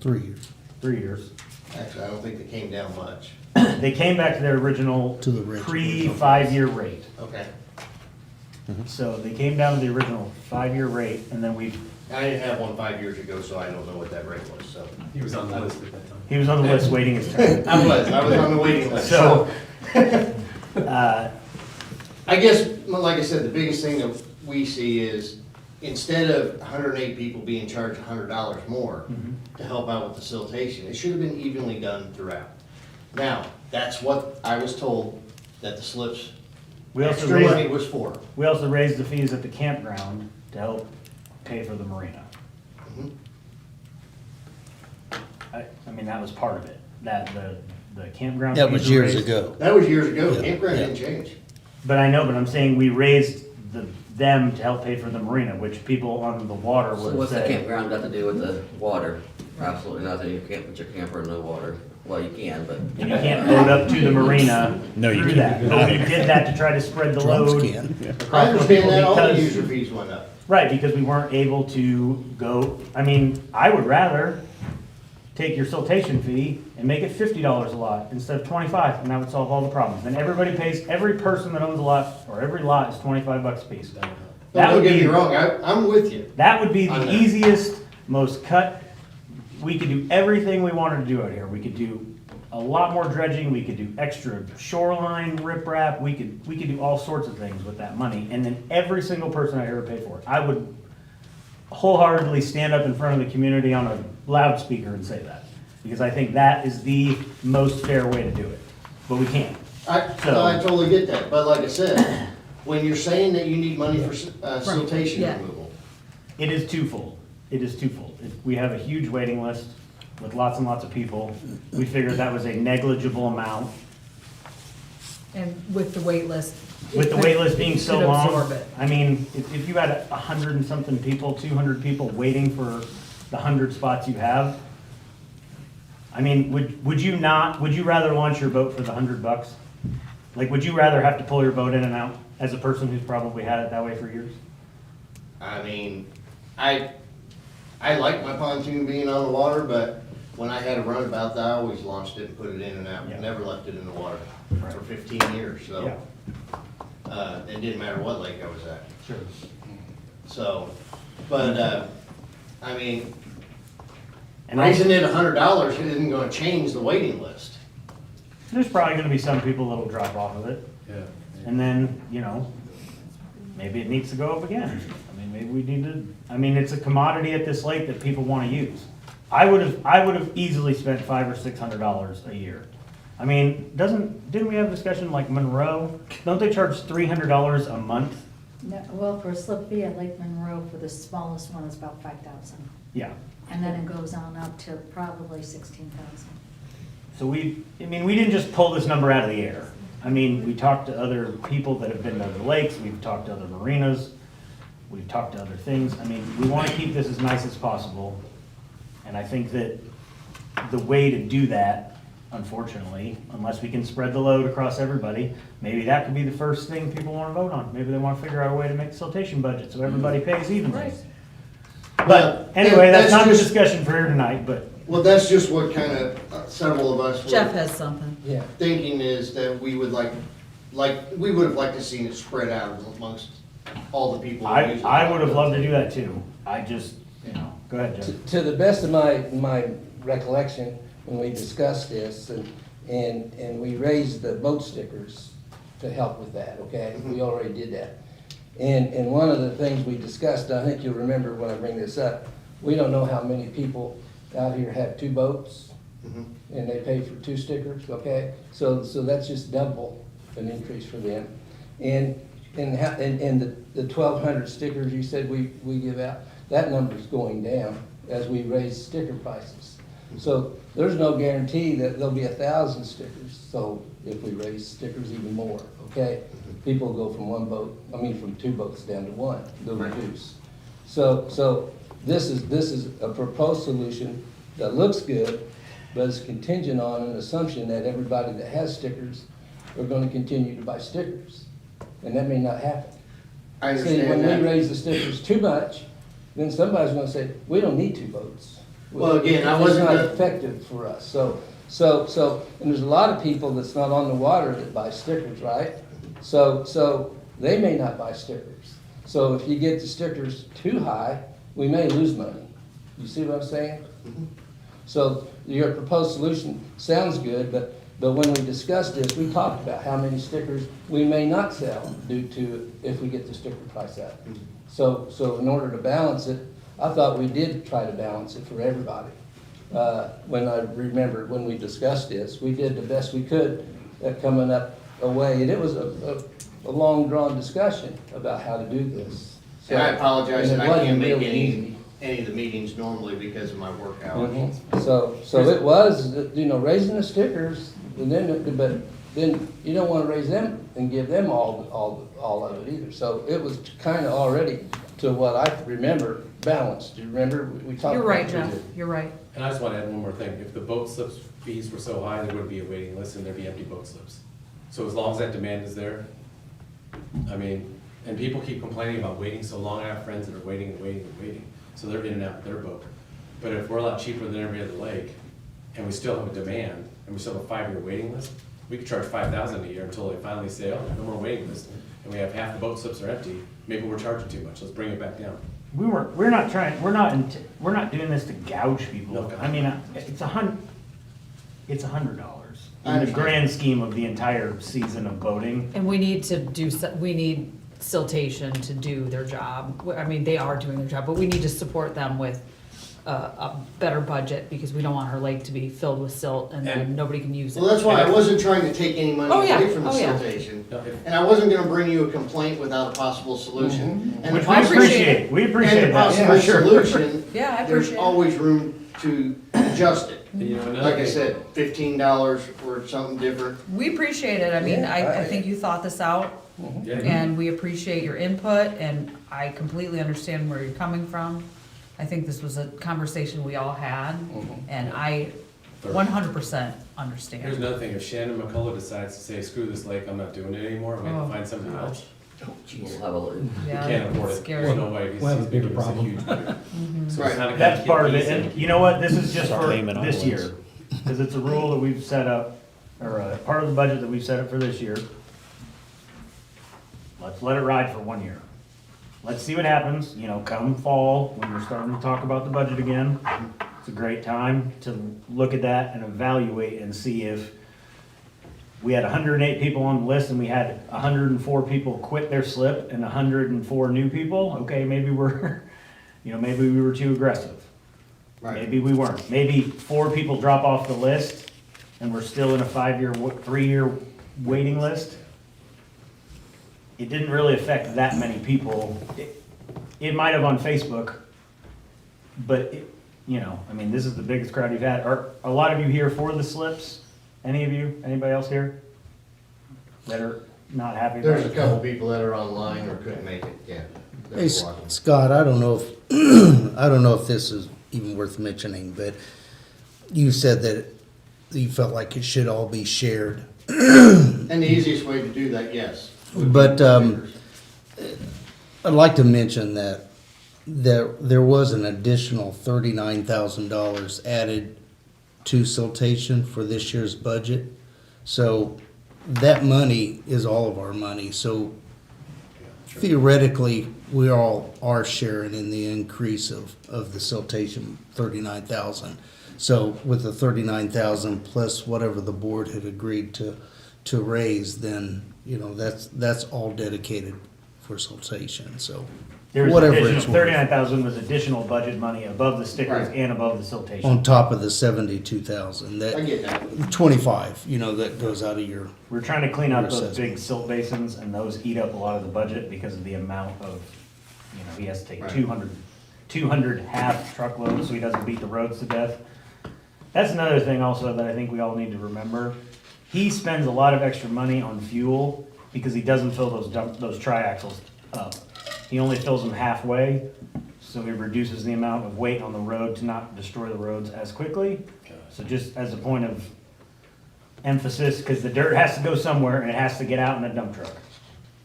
3 years. 3 years. Actually, I don't think they came down much. They came back to their original To the original. pre-5-year rate. Okay. So they came down to the original 5-year rate, and then I didn't have one 5 years ago, so I don't know what that rate was, so. He was on the list at that time. he was on the list waiting his turn. I was on the waiting list. So, I guess, like I said, the biggest thing that we see is, instead of 108 people being charged $100 more to help out with the siltation, it should have been evenly done throughout. Now, that's what I was told that the slips, we also extra money raised, was for. we also raised the fees at the campground to help pay for the marina. Mhm. I mean, that was part of it, that the campground. That fees was were years raised. ago. That was years ago, Yeah. campground Yeah. didn't change. But I know, but I'm saying we raised them to help pay for the marina, which people on the water So would what's the say. campground got to do with the water? Absolutely nothing, you can't put your camper in the water, well, you can, but. And you can't boat up to the marina No, you through can't. that. But we did that to try to spread the Drums load can. I across more understand people that, all the because. user fees went up. Right, because we weren't able to go, I mean, I would rather take your siltation fee and make it $50 a lot instead of 25, and that would solve all the problems. Then everybody pays, every person that owns a lot, or every lot is $25 a piece. That Don't would get me be, wrong, I'm with you. that would be On the that. easiest, most cut, we could do everything we wanted to do out here. We could do a lot more dredging, we could do extra shoreline riprap, we could do all sorts of things with that money, and then every single person out here would pay for it. I would wholeheartedly stand up in front of the community on a loudspeaker and say that, because I think that is the most fair way to do it, but we can't. I totally get that, but like I said, when you're saying that you need money for siltation Yeah. removal, It is twofold. It is twofold. We have a huge waiting list with lots and lots of people. We figured that was a negligible amount. And with the wait list. With the wait list being so Could long, absorb it. I mean, if you had 100 and something people, 200 people waiting for the 100 spots you have, I mean, would you rather launch your boat for the $100? Like, would you rather have to pull your boat in and out as a person who's probably had it that way for years? I mean, I like my pontoon being on the water, but when I had a runabout, I always launched it and put it in and out, Yeah. never left it in the water for 15 years, so. Yeah. It didn't matter what lake I was at, Sure. so, but, I mean, And raising it $100 isn't gonna change the waiting list. there's probably gonna be some people that'll drop off of it. Yeah. And then, maybe it needs to go up again. I mean, maybe we need to, I mean, it's a commodity at this lake that people wanna use. I would have easily spent $500 or $600 a year. I mean, didn't we have a discussion like Monroe? Don't they charge $300 a month? No, well, for a slip fee at Lake Monroe, for the smallest one, it's about 5,000. Yeah. And then it goes on up to probably 16,000. So we didn't just pull this number out of the air. I mean, we talked to other people that have been to the lakes, we've talked to other marinas, we've talked to other things. I mean, we want to keep this as nice as possible. And I think that the way to do that, unfortunately, unless we can spread the load across everybody, maybe that could be the first thing people want to vote on. Maybe they want to figure out a way to make a siltation budget so everybody pays evenly. But anyway, that's not the discussion for here tonight, but. Well, that's just what kind of several of us Jeff were has something. Yeah. thinking is that we would we would have liked to seen it spread out amongst all the people. who use it. I would have loved to do that too. I just, go ahead, Jeff. To the best of my recollection, when we discussed this, and we raised the boat stickers to help with that, okay? We already did that. And one of the things we discussed, I think you'll remember when I bring this up, we don't know how many people out here have 2 boats, and they pay for 2 stickers, okay? So that's just double an increase for them. And the 1,200 stickers you said we give out, that number's going down as we raise sticker prices. So there's no guarantee that there'll be 1,000 stickers sold if we raise stickers even more, okay? People go from 2 boats down to 1, they'll reduce. So this is a proposed solution that looks good, but it's contingent on an assumption that everybody that has stickers are gonna continue to buy stickers, and that may not happen. I understand that. See, when we raise the stickers too much, then somebody's gonna say, we don't need 2 boats. Well, again, I It's wasn't not gonna- effective for us, so, and there's a lot of people that's not on the water that buy stickers, right? So they may not buy stickers. So if you get the stickers too high, we may lose money. You see what I'm saying? So your proposed solution sounds good, but when we discussed this, we talked about how many stickers we may not sell due to if we get the sticker price up. So in order to balance it, I thought we did try to balance it for everybody. When I remember when we discussed this, we did the best we could at coming up a way, and it was a long drawn discussion about how to do this. And I apologize and that it I can't wasn't make really easy. any of the meetings normally because of my work hours. So it was, raising the stickers, and but then you don't wanna raise them and give them all of it either. So it was kinda already, to what I remember, balanced. Do you remember, we talked about? You're right, it. Jeff, you're right. And I just want to add one more thing. If the boat slips fees were so high, there would be a waiting list and there'd be empty boat slips. So as long as that demand is there, and people keep complaining about waiting so long. I have friends that are waiting and waiting and waiting, so they're in and out with their boat. But if we're a lot cheaper than every other lake, and we still have a demand, and we still have a 5-year waiting list, we could charge $5,000 a year until they finally say, oh, no more waiting list, and we have half the boat slips are empty. Maybe we're charging too much. Let's bring it back down. We're not doing this to gouge people. No. I mean, it's $100 I in the understand. grand scheme of the entire season of boating. And we need we need siltation to do their job. I mean, they are doing their job, but we need to support them with a better budget because we don't want our lake to be filled with silt and then And- nobody can use it. Well, that's why I wasn't trying to take any money Oh, yeah. away from the Oh, yeah. siltation. No, if- And I wasn't gonna bring you a complaint without a possible solution. And the Which we possible- appreciate. We And appreciate the that, possible for sure. solution, Yeah, I there's appreciate it. always room to adjust it. And another Like I thing- said, $15 or something different. We appreciate it. I mean, Yeah, I think you thought this out Yeah. and we appreciate your input and I completely understand where you're coming from. I think this was a conversation we all had and I 100% Here's understand. another thing. If Shannon McCullough decides to say, screw this lake, I'm not doing it anymore, we have Oh, to find somebody gosh. else. We'll have a look. We Yeah, can't afford it's it. scary. There's no way. We'll have a He's bigger giving us a problem. huge bill. So Right. it's kinda That's keep part of it, piecing. and you know what, this is just Start for naming all this ones. year, because it's a rule that we've set up, or part of the budget that we've set up for this year. Let's let it ride for 1 year. Let's see what happens, come fall, when we're starting to talk about the budget again. It's a great time to look at that and evaluate and see if we had 108 people on the list and we had 104 people quit their slip and 104 new people, okay, maybe we're, maybe we were too aggressive. Right. Maybe we weren't. Maybe 4 people drop off the list and we're still in a 3-year waiting list. It didn't really affect that many people. It might have on Facebook, but I mean, this is the biggest crowd you've had. Are a lot of you here for the slips? Any of you? Anybody else here that are not happy about There's a it? couple people that are online or couldn't make it, yeah. that Hey, were watching. Scott, I don't know if, I don't know if this is even worth mentioning, but you said that you felt like it should all be shared. And the easiest way to do that, yes. would be But, computers. I'd like to mention that there was an additional $39,000 added to siltation for this year's budget. So that money is all of our money, so theoretically, we all are sharing in the increase of the siltation, 39,000. So with the 39,000 plus whatever the board had agreed to raise, then, that's all dedicated for siltation, so. There was whatever additional, it's worth. 39,000 was additional budget money above the stickers Right. and above the siltation. On top of the 72,000, I that, get that. 25, that goes out of your, We're trying to clean up Your those assessment. big silt basins, and those eat up a lot of the budget because of the amount of, he has to take Right. 200 half truckloads, so he doesn't beat the roads to death. That's another thing also that I think we all need to remember. He spends a lot of extra money on fuel because he doesn't fill those triaxles up. He only fills them halfway, so he reduces the amount of weight on the road to not destroy the roads as quickly. So just as a point of emphasis, because the dirt has to go somewhere and it has to get out in a dump truck.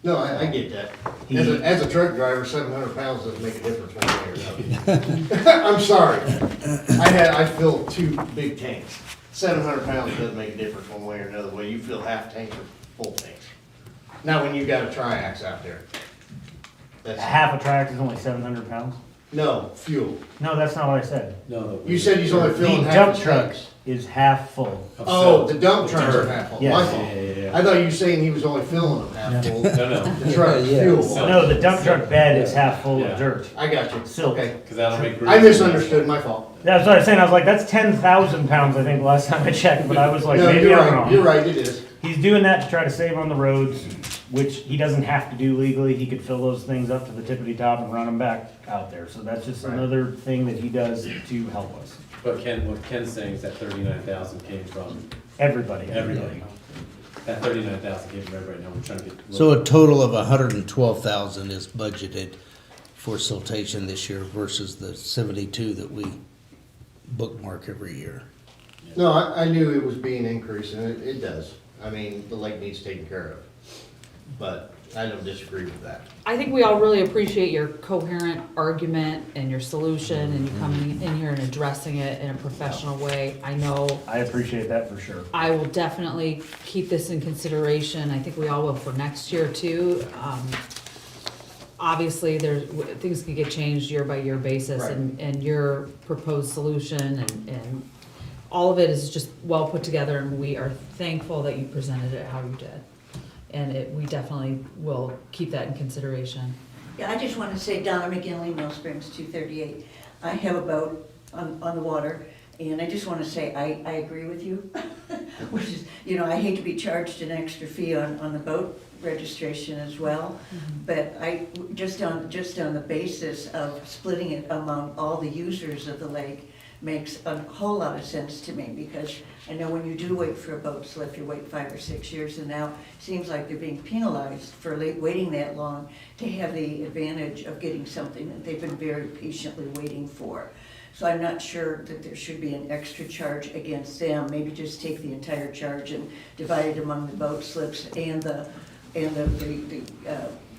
No, I get that. He- As a truck driver, 700 pounds doesn't make a difference one way or another. I'm sorry. I fill 2 big tanks. 700 pounds doesn't make a difference one way or another way. You fill half tanks or full tanks. Not when you got a triax out there. That's, Half a tractor is only 700 pounds? no, fuel. No, that's not what I said. No. You said he's only The filling half dump his truck tanks. is half full. Oh, the dump trucks are half full. Yes. My fault. I thought you were saying he was only filling them half full. No. The truck, Yeah. fuel. No, the dump truck bed is half full Yeah. of dirt. I got you. Silt. Okay. Because that'll make. I misunderstood, my fault. That's what I was saying. I was like, that's 10,000 pounds, I think, last time I checked, but I was like, No, maybe you're I'm right, wrong. you're right, it is. He's doing that to try to save on the roads, which he doesn't have to do legally. He could fill those things up to the tippity top and run them back out there. So that's just Right. another thing that he does to help us. But what Ken's saying is that 39,000 came from Everybody. everybody. That 39,000 came from everybody, now we're trying to get. so a total of 112,000 is budgeted for siltation this year versus the 72 that we bookmark every year. No, I knew it was being increased, and it does. I mean, the lake needs taken care of. But I don't disagree with that. I think we all really appreciate your coherent argument and your solution and you coming in here and addressing it in a professional way. I know I appreciate that for sure. I will definitely keep this in consideration. I think we all will for next year too. Obviously, things can get changed year by year basis Right. and your proposed solution and all of it is just well put together and we are thankful that you presented it how you did. And we definitely will keep that in consideration. Yeah, I just want to say Donna McGinley, Mill Springs 238. I have a boat on the water, and I just want to say I agree with you. Which is, I hate to be charged an extra fee on the boat registration as well. But just on the basis of splitting it among all the users of the lake makes a whole lot of sense to me, because I know when you do wait for a boat slip, you wait 5 or 6 years, and now it seems like they're being penalized for waiting that long to have the advantage of getting something that they've been very patiently waiting for. So I'm not sure that there should be an extra charge against them. Maybe just take the entire charge and divide it among the boat slips and the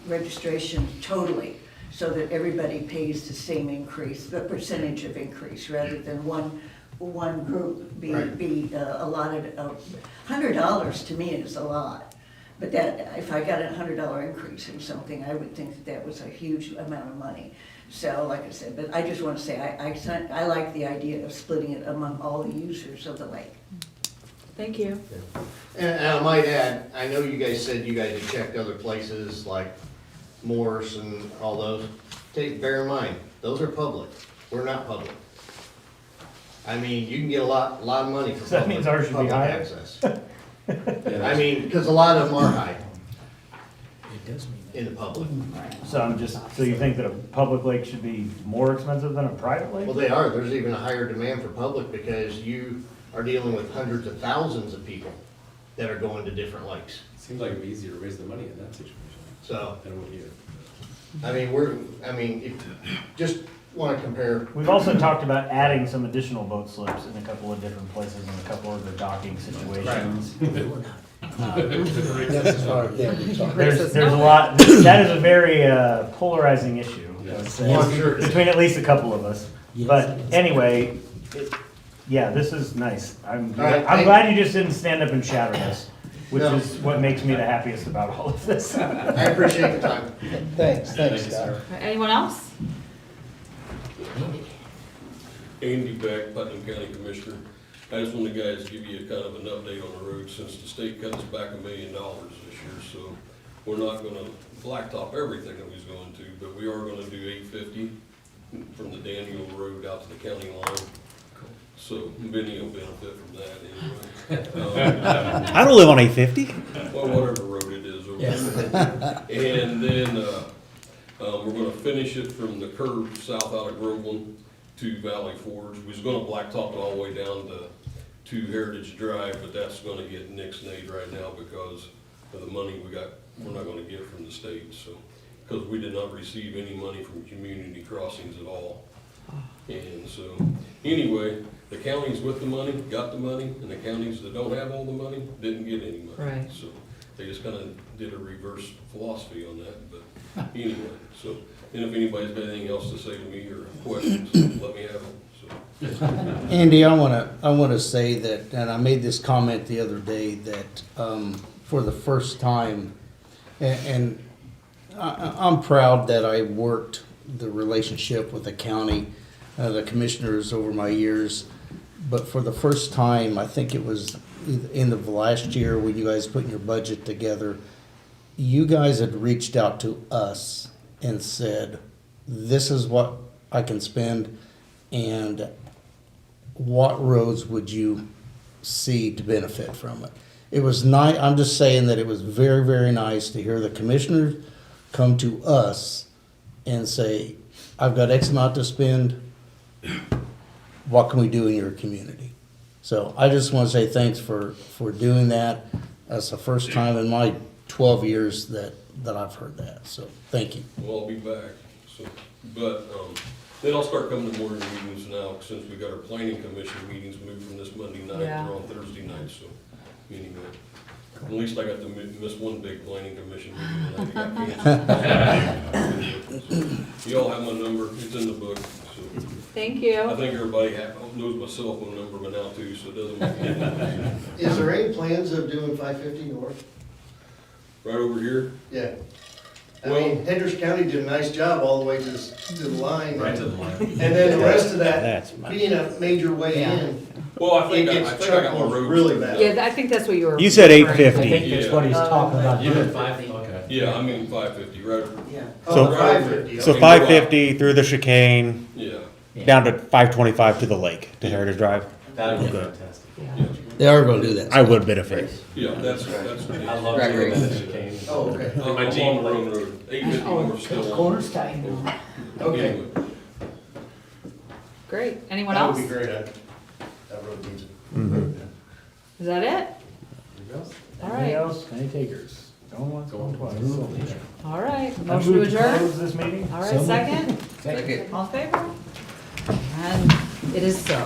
registration totally, so that everybody pays the same increase, the percentage of increase, rather than one group be allotted. $100 to me is a lot, but that, if I got a $100 increase in something, I would think that was a huge amount of money. So, like I said, but I just want to say, I like the idea of splitting it among all the users of the lake. Thank you. And I might add, I know you guys said you guys had checked other places like Morse and all those. Bear in mind, those are public. We're not public. I mean, you can get a lot of money for So that means ours should be public higher? access. I mean, because a lot of them are high in the public. So you think that a public lake should be more expensive than a private lake? Well, they are. There's even a higher demand for public because you are dealing with hundreds of thousands of people that are going to different lakes. Seems like it'd be easier to raise the money in that situation So, than it would here. if, just want to compare. We've also talked about adding some additional boat slips in a couple of different places in a couple of the docking situations. That's as far as that we talk. There's a lot, that is a very polarizing issue, Yes. Well, I'm sure it is. between at least a couple of us. Yes, But yes. anyway, yeah, this is nice. I'm right, I'm glad you just didn't stand up and shout at us, which No. is what makes me the happiest about all of this. I appreciate the time. Thanks, Scott. Anyone else? Andy Beck, Putnam County Commissioner. I just want to guys give you a kind of an update on the road since the state cut us back $1 million this year. So we're not gonna blacktop everything that we was going to, but we are gonna do 850 from the Daniel Road out to the county line. So Benny will benefit from that anyway. I don't live on 850. Well, whatever road it is over there. And then, we're gonna finish it from the curve south out of Groveland to Valley Forge. We was gonna blacktop it all the way down to Heritage Drive, but that's gonna get nixed right now because of the money we're not gonna get from the state, so. Because we did not receive any money from community crossings at all. And so, anyway, the counties with the money got the money, and the counties that don't have all the money didn't get any money. Right. So they just kind of did a reverse philosophy on that, but anyway, so, and if anybody's got anything else to say to me or questions, let me have them, so. Andy, I wanna say that, and I made this comment the other day, that, for the first time, and I'm proud that I worked the relationship with the county, the commissioners over my years, but for the first time, I think it was in the last year when you guys put your budget together, you guys had reached out to us and said, this is what I can spend, and what roads would you see to benefit from it? It was nice, I'm just saying that it was very, very nice to hear the commissioners come to us and say, I've got X amount to spend, what can we do in your community? So I just want to say thanks for doing that. That's the first time in my 12 years that I've heard that, so thank you. Well, I'll be back, so, but, then I'll start coming to morning meetings now, since we got our planning commission meetings moved from this Monday night, Yeah. they're on Thursday night, so, anyway. At least I got to miss one big planning commission meeting. And I got canceled. You all have my number, it's in the book, so. Thank I you. think everybody knows my cell phone number by now too, so it doesn't make any difference. Is there any plans of doing 550 north? Right over here, Yeah. I mean, Hendricks County did a nice job all the way to the line. Right to the line. And then the rest of that, That's being a major way in, well, I think it I gets think I got my chuckles roads. really bad. Yeah, I think that's what you were. You said referring to. 850. I think that's what he's talking about. You did 5, okay. Yeah, I mean 550, right, Yeah. So- Oh, 550. So okay. 550 through the chicane, yeah. down to 525 to the lake, to Heritage Drive. That would be Okay. fantastic. Yeah. They are gonna do that. I would benefit. Yeah, that's. I love Gregory. doing that chicane. Oh, okay. I'm My on Jeep. the wrong road, 850 north still on. Corner's tight now. Okay. Anyway. Great. Anyone That would else? be great. That road needs it. Is that it? All Anything right. else? Any takers? Going once, going twice. All right. I Motion to move adjourn? close this meeting? All right, second? Second. All in favor? And it is so.